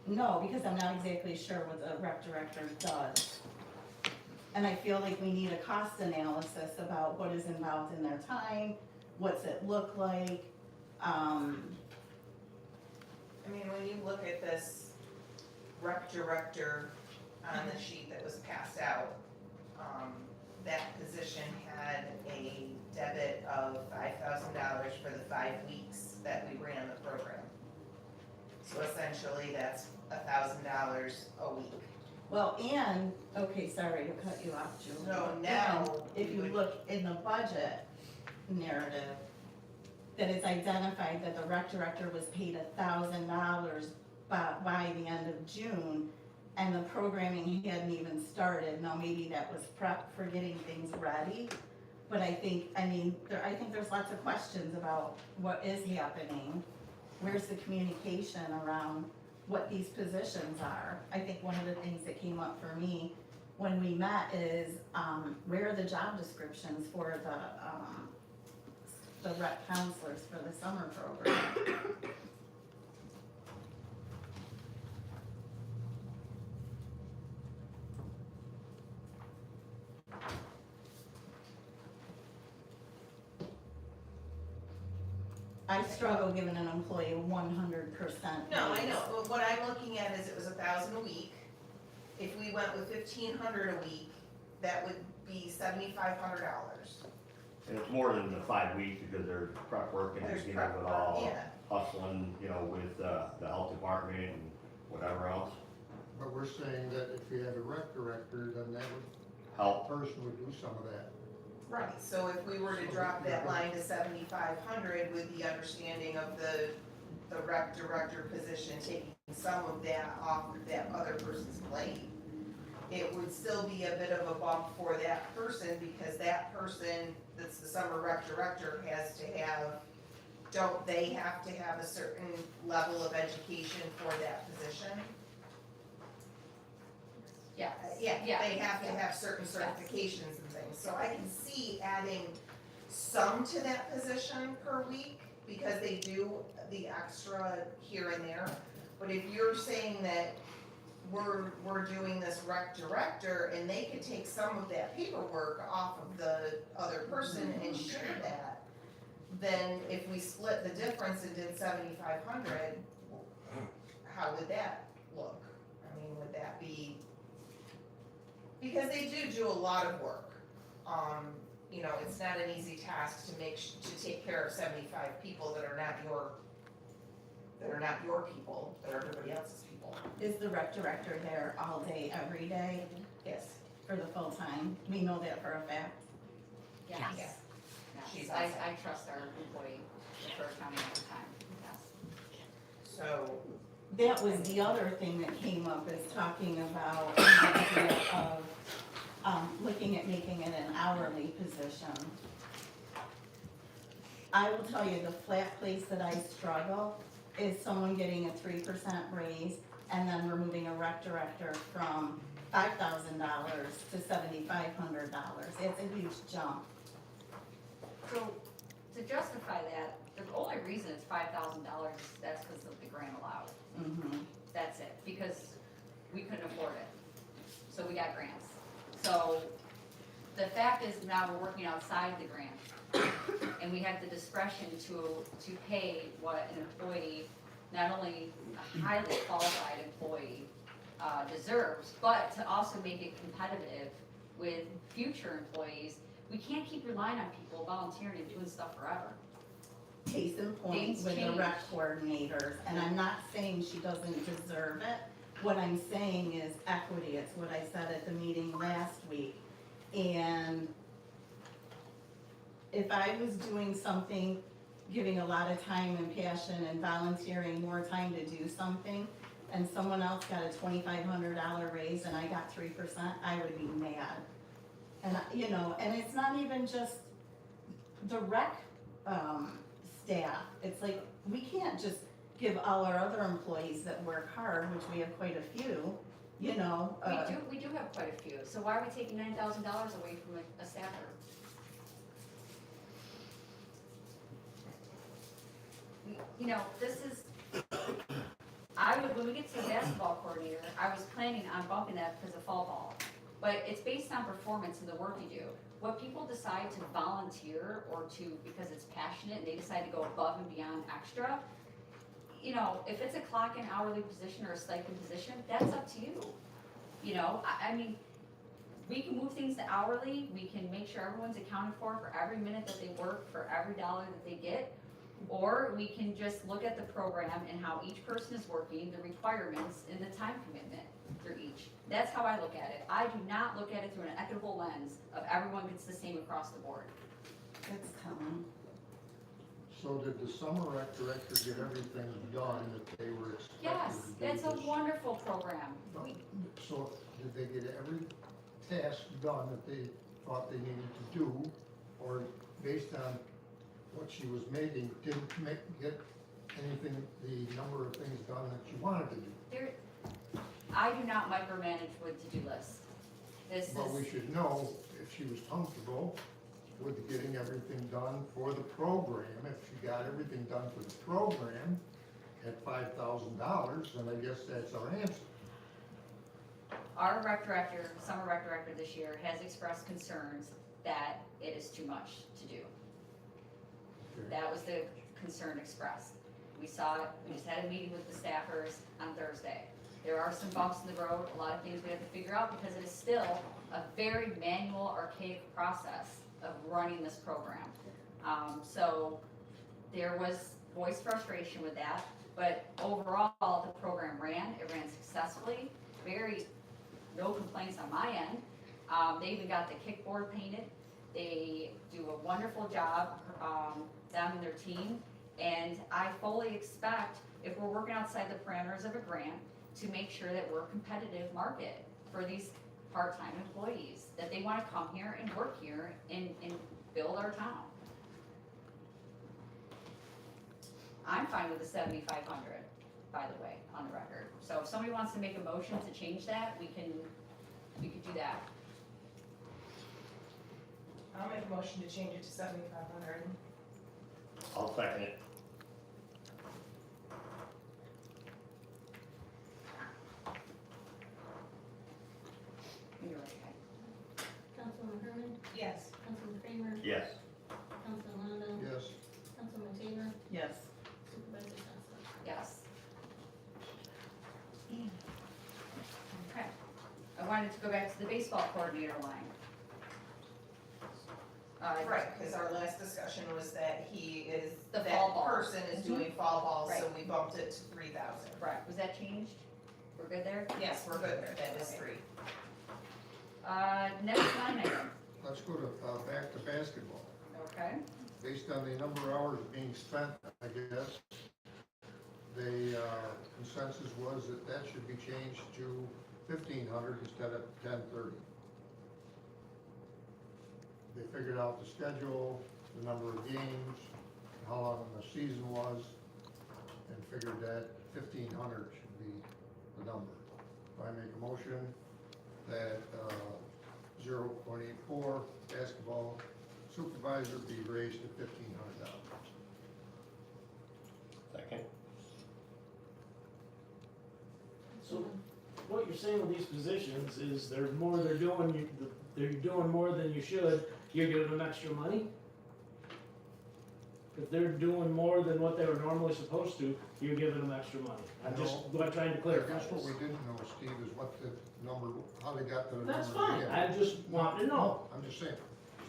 No, because I'm not exactly sure what the rec director does. And I feel like we need a cost analysis about what is involved in their time, what's it look like. I mean, when you look at this rec director on the sheet that was passed out, that position had a debit of $5,000 for the 5 weeks that we ran the program. So essentially, that's $1,000 a week. Well, and, okay, sorry to cut you off, Julie. So now, And if we you would- look in the budget narrative, that it's identified that the rec director was paid $1,000 by the end of June, and the programming hadn't even started. Now, maybe that was prep for getting things ready, but I think there's lots of questions about what is happening. Where's the communication around what these positions are? I think one of the things that came up for me when we met is, where are the job descriptions for the rec counselors for the summer program? I struggle giving an employee 100%. No, I raise. know, but what I'm looking at is it was $1,000 a week. If we went with $1,500 a week, that would be $7,500. And it's more than the 5 weeks because there's prep work and There's getting prep with work, all yeah. hustling, you know, with the health department and whatever else. But we're saying that if you had a rec director, then that Help. person would do some of that. Right, so if we were to drop that line to 7,500 with the understanding of the rec director position taking some of that off of that other person's plate, it would still be a bit of a bump for that person because that person that's the summer rec director has to have, don't they have to have a certain level of education for that position? Yes. Yeah, Yeah. they have to have certain certifications and things, so I can see adding some to that position per week, because they do the extra here and there. But if you're saying that we're doing this rec director, and they could take some of that paperwork off of the other person and share that, then if we split the difference and did 7,500, how would that look? I mean, would that be, because they do a lot of work. You know, it's not an easy task to to take care of 75 people that are not your people, that are everybody else's people. Is the rec director there all day, every day Yes. for the full time? We know that for a fact. Yes. Yeah. Yes. She's I outside. trust our employee, for accounting all the time, yes. So, That was the other thing that came up, is talking about the idea of, looking at making it an hourly position. I will tell you, the flat place that I struggle is someone getting a 3% raise and then removing a rec director from $5,000 to $7,500. It's a huge jump. So, to justify that, the only reason it's $5,000, that's because of the grant allowed. That's it, because we couldn't afford it. So we got grants. So the fact is now we're working outside the grant. And we have the discretion to pay what an employee, not only a highly qualified employee, deserves, but to also make it competitive with future employees. We can't keep relying on people volunteering and doing stuff forever. Case in point Things with the change. rec coordinators, and I'm not saying she doesn't deserve it. What I'm saying is equity, it's what I said at the meeting last week. And if I was doing something, giving a lot of time and passion and volunteering more time to do something, and someone else got a $2,500 raise and I got 3%, I would be mad. And, you know, and it's not even just the rec, staff. It's like, we can't just give all our other employees that work hard, which we have quite a few, you know. We do have quite a few, so why are we taking $9,000 away from a staffer? You know, this is, when we get to the basketball coordinator, I was planning on bumping that because of fall ball. But it's based on performance and the work you do. What people decide to volunteer or because it's passionate and they decide to go above and beyond extra, you know, if it's a clock and hourly position or a stipend position, that's up to you. You know, I mean, we can move things to hourly, we can make sure everyone's accounted for every minute that they work, for every dollar that they get. Or we can just look at the program and how each person is working, the requirements and the time commitment for each. That's how I look at it. I do not look at it through an equitable lens of everyone gets the same across the board. It's coming. So did the summer rec director get everything done that they were expected Yes, to do? it's a this- wonderful program. So did they get every task done that they thought they needed to do? Or based on what she was making, didn't get anything, the number of things done that she wanted to do? I do not micromanage with to-do lists. But we should know if she was comfortable with getting everything done for the program. If she got everything done for the program at $5,000, then I guess that's our answer. Our rec director, summer rec director this year has expressed concerns that it is too much to do. That was the concern expressed. We saw it, we just had a meeting with the staffers on Thursday. There are some bumps in the road, a lot of things we have to figure out because it is still a very manual, archaic process of running this program. So there was voice frustration with that, but overall, the program it ran successfully, no complaints on my end. They even got the kickboard painted. They do a wonderful job, them and their team. And I fully expect, if we're working outside the parameters of a grant, to make sure that we're a competitive market for these part-time employees, that they wanna come here and work here and build our town. I'm fine with the 7,500, by the way, on the record. So if somebody wants to make a motion to change that, we can we could do that. I'll make a motion to change it to 7,500. I'll second it. When you're ready, Heidi. Councilwoman Herman, Yes. Councilman Kramer, Yes. Councilman Lonneville, Yes, Councilman Tabor, Yes. Supervisor Johnson. Yes. Okay, I wanted to go back to the baseball coordinator line. Right, cause our last discussion was that he is, The that fall ball. person is doing fall balls, so Right. we bumped it to 3,000. Right, was that changed? We're good there? Yes, we're good there, that is Okay. 3. Next line item, let's go to, back to basketball. okay, Based on the number of hours being spent, I guess, the consensus was that that should be changed to 1,500 instead of 1030. They figured out the schedule, the number of games, how long the season was, and figured that 1,500 should be the number. So I make a motion that 0.84 basketball supervisor be raised to $1,500. Second. So what you're saying with these positions is they're doing, they're doing more than you should, you're giving them extra money? If they're doing more than what they were normally supposed to, you're giving them extra money. I'm just trying to I clarify guess what this. we didn't know, Steve, is what the number, how they got to the number. That's fine, again. I just want to know. I'm just saying,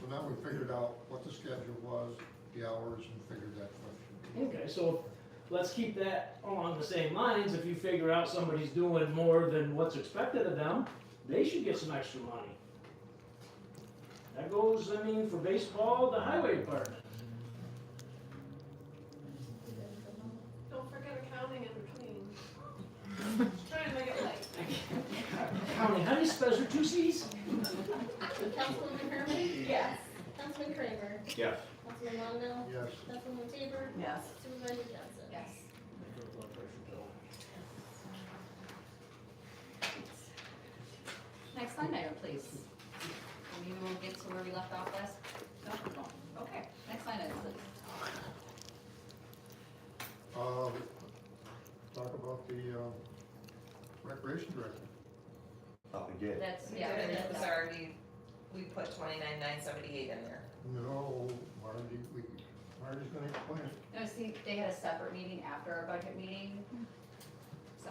so now we figured out what the schedule was, the hours, and figured that's what it should be. Okay, so let's keep that along the same lines. If you figure out somebody's doing more than what's expected of them, they should get some extra money. That goes, I mean, for baseball, the highway department. Don't forget accounting in between. Just trying to make it light. County, how do you spell your 2 C's? Councilwoman Herman, Yes. Councilman Kramer, Yes. Councilman Lonneville, Yes, Councilman Tabor, Yes. Supervisor Johnson. yes. Next line item, please. And you will get to where we left off last, no? Okay, next line item, please. talk about the recreation director. Thought we did. That's, We yeah. did, it was that- already, we put 29,978 in there. No, Marty's gonna explain it. No, see, they had a separate meeting after our budget meeting, so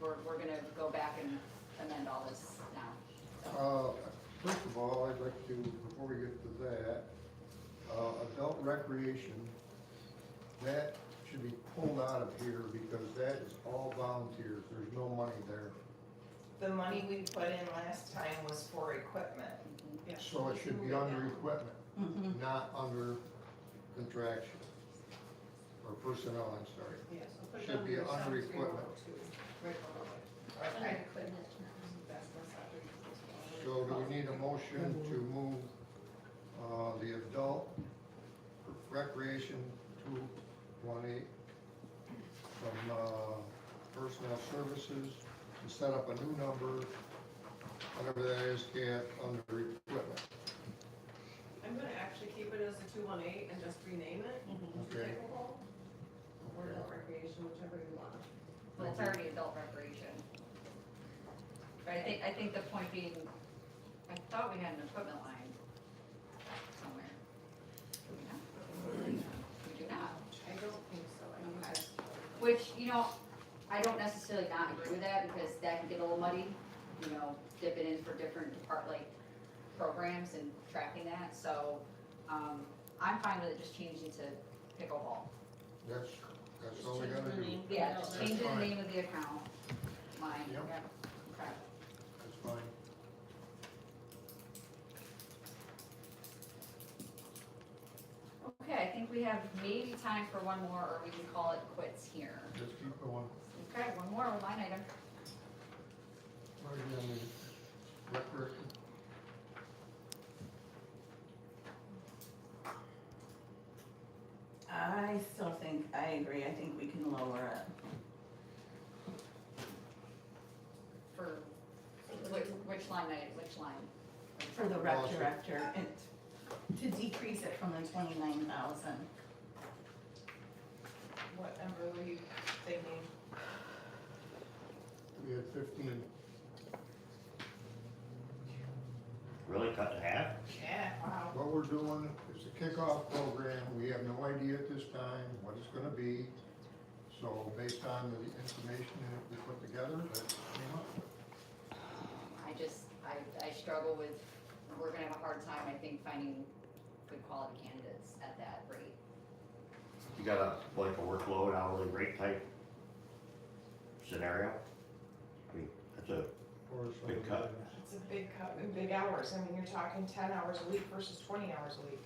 we're gonna go back and amend all this now. So, First of all, I'd like to, before we get to that, adult recreation, that should be pulled out of here because that is all volunteers, there's no money there. The money we put in last time was for equipment. So it should be under equipment, Mm-hmm. not under contraction, or personnel, I'm sorry. Yeah, so put it Should be your under salary equipment. roll too, right below it. Under Okay. equipment. That's my salary. So do we need a motion to move, the adult recreation 218 from, personnel services to set up a new number, whatever that is, Kat, under equipment? I'm gonna actually keep it as a 218 and just rename it to Okay. pickleball or adult recreation, whichever you want. well, it's already adult recreation. But I think the point being, I thought we had an equipment line somewhere. Do we not? We do not. I don't think so, I think Okay. that's. Which, you know, I don't necessarily not agree with that, because that can get a little muddy, you know, dipping in for different programs and tracking that, so, I'm fine with it just changing to pickleball. That's all we gotta do, Yeah, just changing the fine. name of the account, line, Yep. yep, okay. that's fine. Okay, I think we have maybe time for one more, or we can call it quits here. Let's keep going. Okay, one more line item. Marty, on the recreation. I still think, I agree, I think we can lower it. For which line item, which line? for the rec director, and to decrease it from the 29,000. What number were you thinking? We had 15. Really cut in half? Yeah, wow. What we're doing is a kickoff program. We have no idea at this time what it's gonna be. So based on the information that we put together, that came up. I struggle with, we're gonna have a hard time, I think, finding good quality candidates at that rate. You got like a workload hourly rate type scenario? I mean, that's a Or some Big cut. It's a big cut, and big hours. I mean, you're talking 10 hours a week versus 20 hours a week.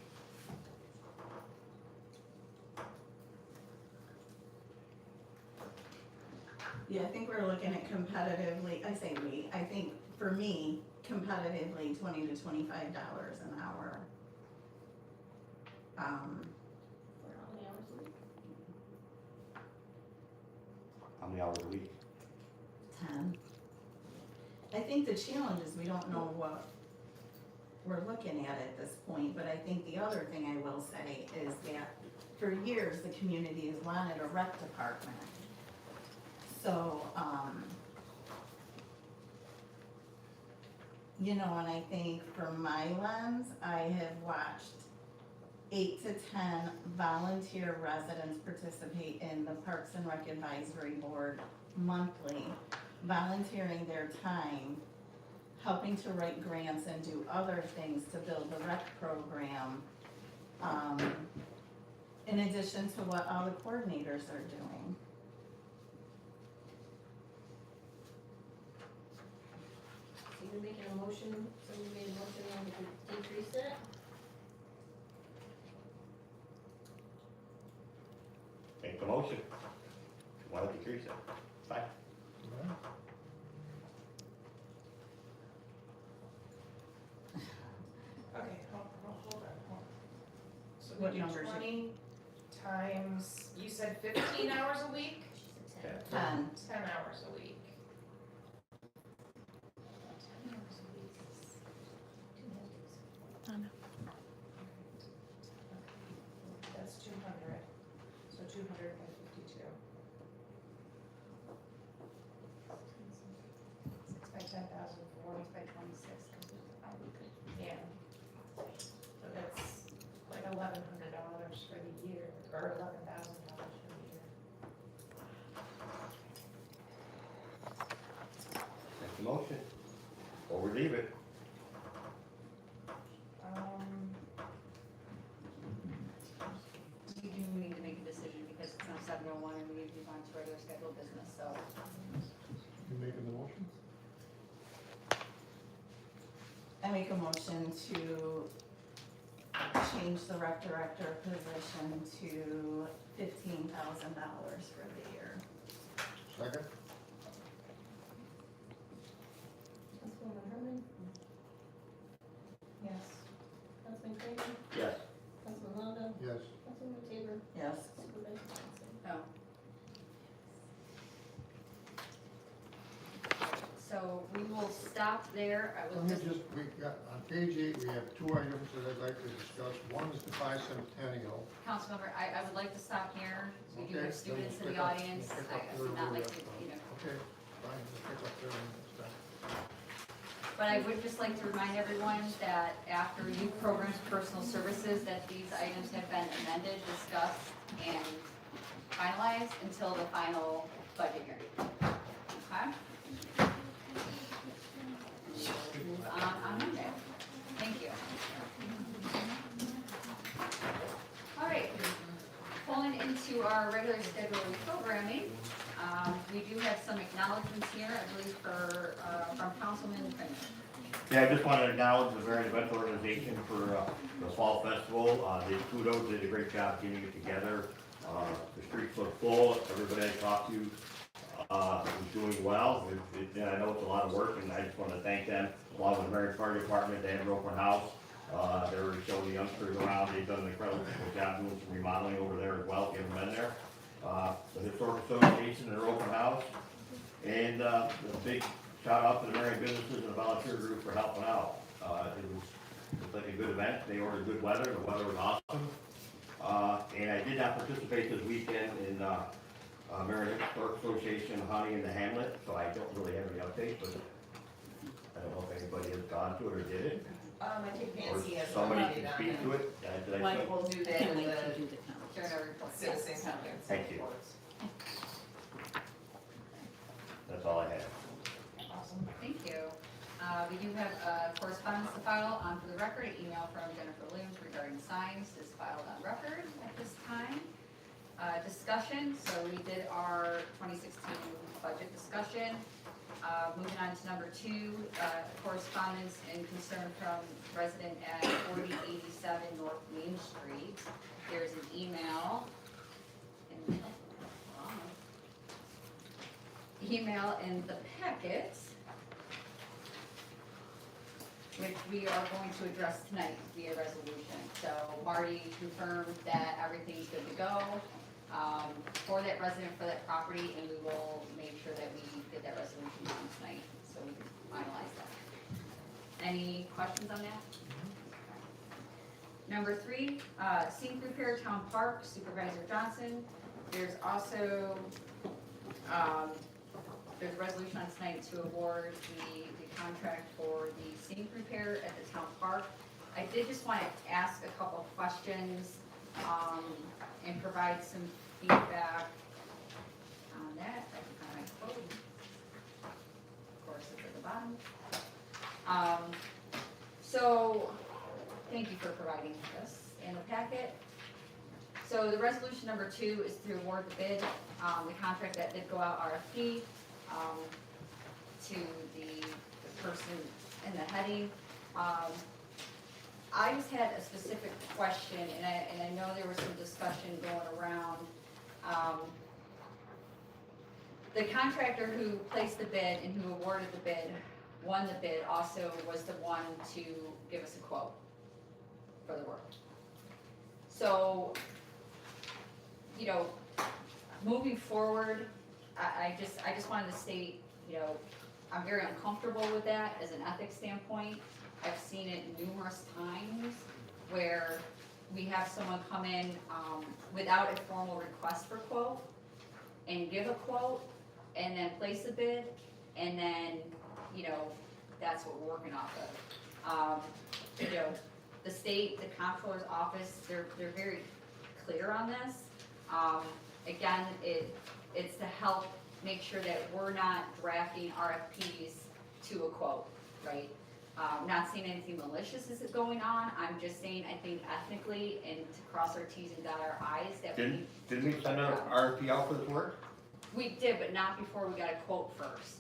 Yeah, I think we're looking at competitively, I say we, I think for me, competitively, $20 to $25 an hour. For how many hours a week? how many hours a week? 10. I think the challenge is we don't know what we're looking at this point, but I think the other thing I will say is that for years, the community has wanted a rec department. So, you know, and I think from my lens, I have watched 8 to 10 volunteer residents participate in the Parks and Rec Advisory Board monthly, volunteering their time, helping to write grants and do other things to build the rec program, in addition to what all the coordinators are doing. So you're making a motion, somebody made a motion on to decrease it? Make the motion. Why don't you decrease it? Fine. Okay, hold on. So What we do numbers? 20 times, you said 15 hours a week? She said 10. 10. 10 hours a week. 10 hours a week is 2 days. That's 200, so 252. 6 by 10,000, By 26, because it's a 5 week. yeah. So that's like $1,100 for the year, or $11,000 for the year. Make the motion. Or we leave it. We do need to make a decision because it's now 7:01 and we need to move on to regular scheduled business, so. You making the motion? I make a motion to change the rec director position to $15,000 for the year. Second? Councilwoman Herman, Yes. Councilman Creighton, Yes. Councilman Lonneville, Yes. Councilwoman Tabor, Yes. Supervisor Johnson. No. So we will stop there. I Let will me just, just, we got, on page 8, we have 2 items that I'd like to discuss. One is the bicentennial. Councilmember, I would like to stop here. We do Okay, have students then in we'll the pick up- audience. we'll pick I up would not where like we to, left you know. Okay, fine, we'll pick up there next time. But I would just like to remind everyone that after youth programs, personal services, that these items have been amended, discussed, and finalized until the final budget hearing. Okay? Move on Monday. Thank you. All right, pulling into our regular scheduled programming, we do have some acknowledgements here, I believe, from Councilman Lonneville. Yeah, I just want to acknowledge the very event organization for the Fall Festival. The Kudos did a great job getting it together. The streets look full. Everybody I talked to was doing well. I know it's a lot of work, and I just want to thank them, along with the Marion Fire Department. They had an open house. They were showing the youngsters around. They've done an incredible job doing some remodeling over there as well, if you haven't been there. The Historic Association, their open house. And the big shout out to the Marion businesses and the volunteer group for helping out. It was like a good event, they ordered good weather, the weather was awesome. And I did not participate this weekend in, Marion Historic Association hunting in the hamlet, so I don't really have any updates, but I don't know if anybody has gone to it or did it. I think Or Nancy has somebody already can done speak it. to it. Did I Mike say? will do that Can't in wait to the do the comments. Turn our report. citizen comments. Thank you. reports. That's all I have. Awesome, thank you. We do have correspondence to file on for the record, an email from Jennifer Looms regarding signs is filed on record at this time. Discussion, so we did our 2016 budget discussion. Moving on to number 2, correspondence and concern from resident at 4087 North Main Street. There's an email. Email in the packet, which we are going to address tonight via resolution. So Marty confirmed that everything's good to go for that resident, for that property, and we will make sure that we get that resolution done tonight, so we can finalize that. Any questions on that? Number 3, scenic repair town park, Supervisor Johnson. There's also, there's a resolution on tonight to award the contract for the scenic repair at the town park. I did just want to ask a couple questions, and provide some feedback on that. I can find my quote. Of course, it's at the bottom. So, thank you for providing this in the packet. So the resolution number 2 is to award the bid, the contract that did go out RFP, to the person in the heading. I just had a specific question, and I know there was some discussion going around. The contractor who placed the bid and who awarded the bid, won the bid, also was the one to give us a quote for the work. So, you know, moving forward, I just wanted to state, you know, I'm very uncomfortable with that as an ethics standpoint. I've seen it numerous times where we have someone come in without a formal request for quote and give a quote and then place a bid, and then, you know, that's what we're working off of. You know, the state, the comptroller's office, they're very clear on this. Again, it's to help make sure that we're not drafting RFPs to a quote, right? Not saying anything malicious is going on, I'm just saying, I think ethnically, and to cross our Ts and dot our Is, that we. Didn't we send an RFP out for this work? We did, but not before we got a quote first.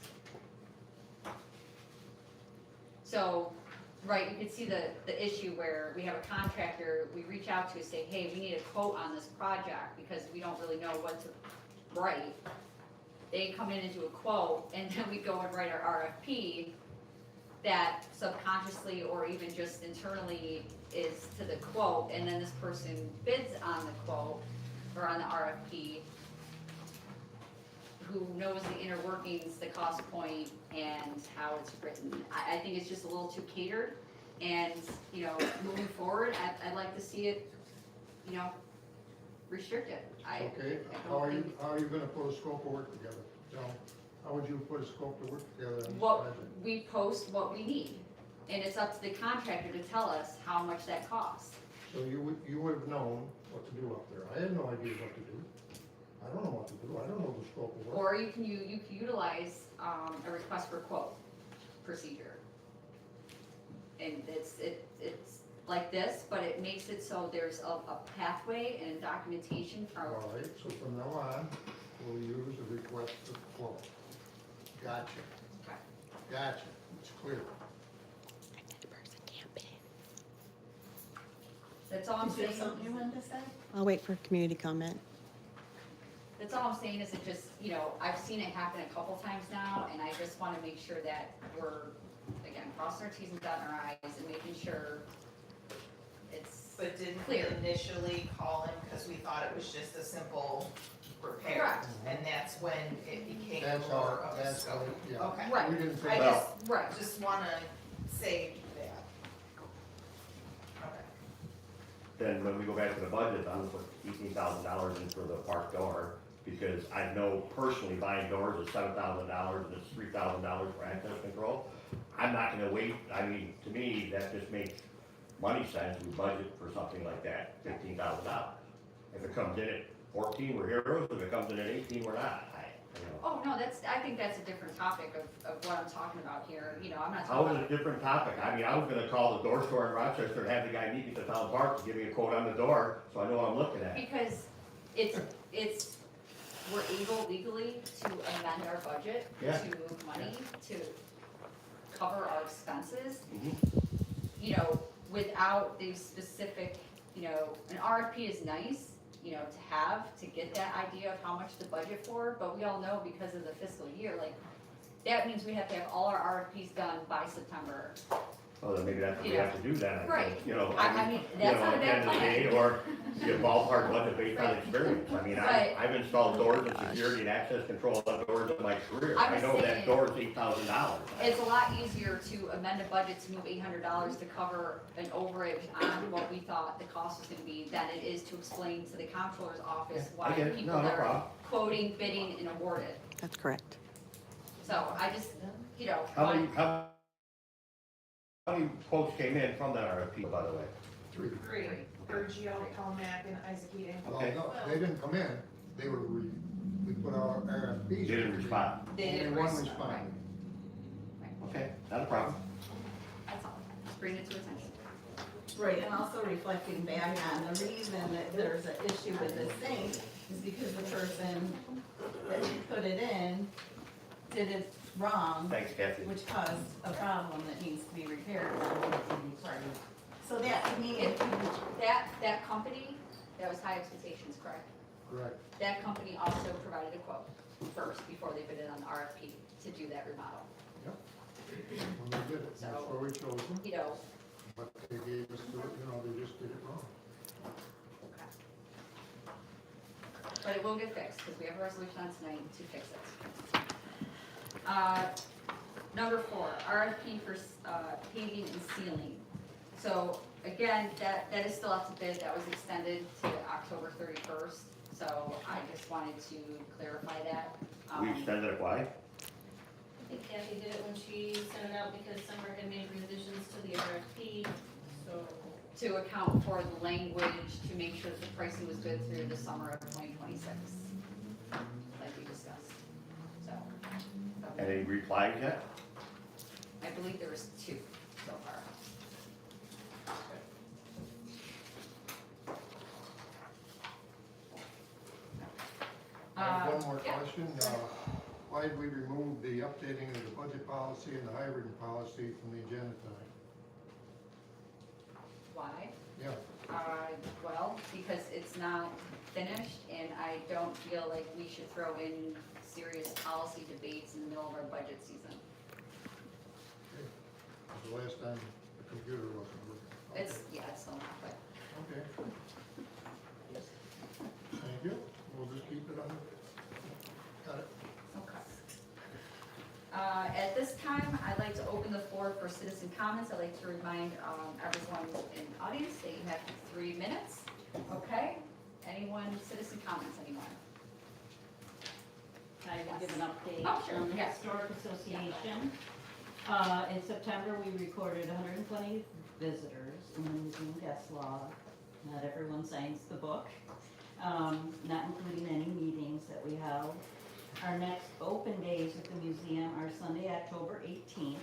So, right, you can see the issue where we have a contractor, we reach out to say, hey, we need a quote on this project because we don't really know what to write. They come in and do a quote, and then we go and write our RFP that subconsciously or even just internally is to the quote, and then this person bids on the quote or on the RFP, who knows the inner workings, the cost point, and how it's written. I think it's just a little too catered, and, you know, moving forward, I'd like to see it, you know, restricted. Okay, how are you gonna put a scope of work together? Joe, how would you put a scope of work together on this Well, project? we post what we need, and it's up to the contractor to tell us how much that costs. So you would have known what to do up there. I had no idea what to do. I don't know what to do. I don't know the scope of work. Or you can utilize, a request for quote procedure. And it's like this, but it makes it so there's a pathway and documentation from, All right, so from now on, we'll use a request for quote. Gotcha. Okay. Gotcha. It's clear. That's all I'm Is there saying. something you wanted to say? I'll wait for community comment. That's all I'm saying is it just, you know, I've seen it happen a couple times now, and I just wanna make sure that we're, again, crossing our Ts and dotting our Is and making sure it's But didn't we clear. initially call him because we thought it was just a simple repaired. Correct. And that's when it became That's more how, of a that's how, scope. yeah. Okay. Right. We didn't I think, Well- just wanna say that. Okay. Then when we go back to the budget, I'm gonna put $18,000 in for the park door, because I know personally buying doors is $7,000 and it's $3,000 for access control. I'm not gonna wait, I mean, to me, that just makes money sense, we budget for something like that, $15,000. If it comes in at 14, we're heroes, if it comes in at 18, we're not, Oh, no, I think that's a different topic of what I'm talking about here, you know, I'm not How talking is about. it a different topic? I mean, I was gonna call the door store in Rochester and have the guy meet me at the town park to give me a quote on the door, so I know what I'm looking at. Because it's, we're able legally to amend our budget Yeah. to move money to cover our expenses. Mhm. You know, without the specific, you know, an RFP is nice, you know, to have, to get that idea of how much to budget for, but we all know because of the fiscal year, like, that means we have to have all our RFPs done by September. Well, then maybe that's what we Yeah. have to do then, I Right. think, you know. I mean, you that's know, not a at the bad end of the day, plan. Or get a ballpark budget based on experience. I mean, Right. I've installed doors and security and access control on doors in my career. I'm I know saying- that door is $8,000. It's a lot easier to amend a budget to move $800 to cover an overage on what we thought the cost was gonna be than it is to explain to the comptroller's office I why get it. people No, no are problem. quoting, bidding, and awarded. That's correct. So I just, you know, How many quotes came in from that RFP, by the way? 3. Three, Virgil, Telmac, and Isaac Eaton. Well, Okay. no, they didn't come in, they were, we put our RFPs. You didn't respond. they didn't Only one respond, responded. Okay, not a problem. that's all, just bring it to attention. Right, and also reflecting back on the reason that there's an issue with this sink is because the person that put it in did it wrong, Thanks, Kathy. which caused a problem that needs to be repaired. So that to me, That company, that was High Expectations, correct? Correct. That company also provided a quote first, before they bid it on the RFP to do that remodel. When they did it, that's So- where we chose them, You know, but they gave us, they just did it wrong. but it will get fixed, because we have a resolution on tonight to fix it. Number 4, RFP for paving and sealing. So again, that is still up to bid, that was extended to October 31st, so I just wanted to clarify that. We extended it, why? I think Kathy did it when she sent it out because Summer had made revisions to the RFP, so. To account for the language, to make sure that the pricing was good through the summer of 2026, like we discussed, so. Any replies yet? I believe there was 2 so far. I have one more yeah. question, why did we remove the updating of the budget policy and the hiring policy from the agenda tonight? Why? Yeah, Well, because it's not finished, and I don't feel like we should throw in serious policy debates in the middle of our budget season. okay. That was the last time the computer wasn't working. Okay. It's still not, but, Okay. Thank you, we'll just keep it on. Got it. okay. At this time, I'd like to open the floor for citizen comments. I'd like to remind everyone in the audience that you have 3 minutes, okay? Anyone, citizen comments, anyone? I will give an update Oh, sure, on the yes. Historic Association. In September, we recorded 120 visitors in the museum guest log. Not everyone signs the book, not including any meetings that we held. Our next open days at the museum are Sunday, October 18th,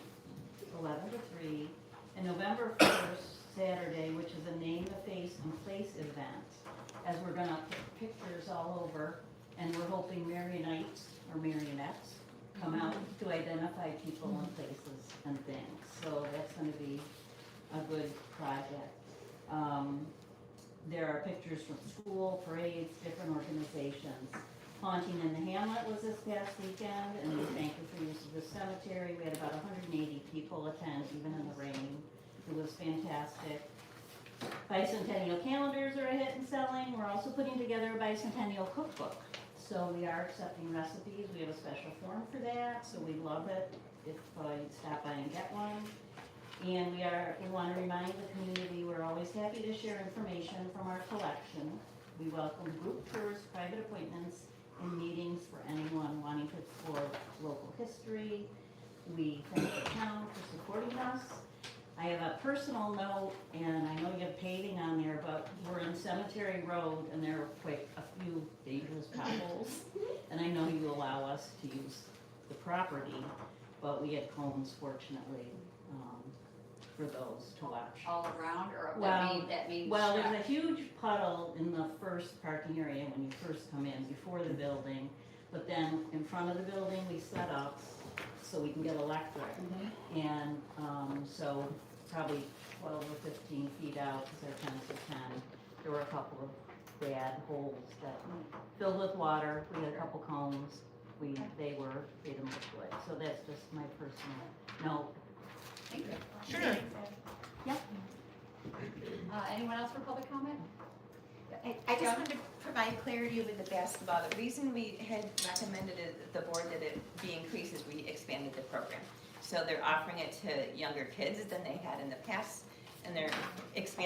11 to 3, and November 1st, Saturday, which is a name, a face, and place event, as we're gonna put pictures all over, and we're hoping Marionites or marionettes come out to identify people and places and things. So that's gonna be a good project. There are pictures from school, parades, different organizations. Haunting in the Hamlet was this past weekend, and we thank you for use of the cemetery. We had about 180 people attend, even in the rain. It was fantastic. Bicentennial calendars are a hit and selling. We're also putting together a bicentennial cookbook. So we are accepting recipes, we have a special form for that, so we love it if you stop by and get one. And we want to remind the community, we're always happy to share information from our collection. We welcome group tours, private appointments, and meetings for anyone wanting to explore local history. We thank the town for supporting us. I have a personal note, and I know you have paving on there, but we're in Cemetery Road, and there are quite a few dangerous potholes. And I know you allow us to use the property, but we had cones fortunately, for those to watch. All around, or Well, that means. Well, there's a huge puddle in the first parking area when you first come in, before the building. But then in front of the building, we set up so we can get electric. And, so probably 12 or 15 feet out, because our fence is 10, there were a couple of bad holes that filled with water. We had a couple cones. They didn't look good. So that's just my personal note. Thank you. Sure. Anyone else for public comment? I just wanted to provide clarity with the basketball. The reason we had recommended it, the board that it be increased is we expanded the program. So they're offering it to younger kids than they had in the past, and they're expanding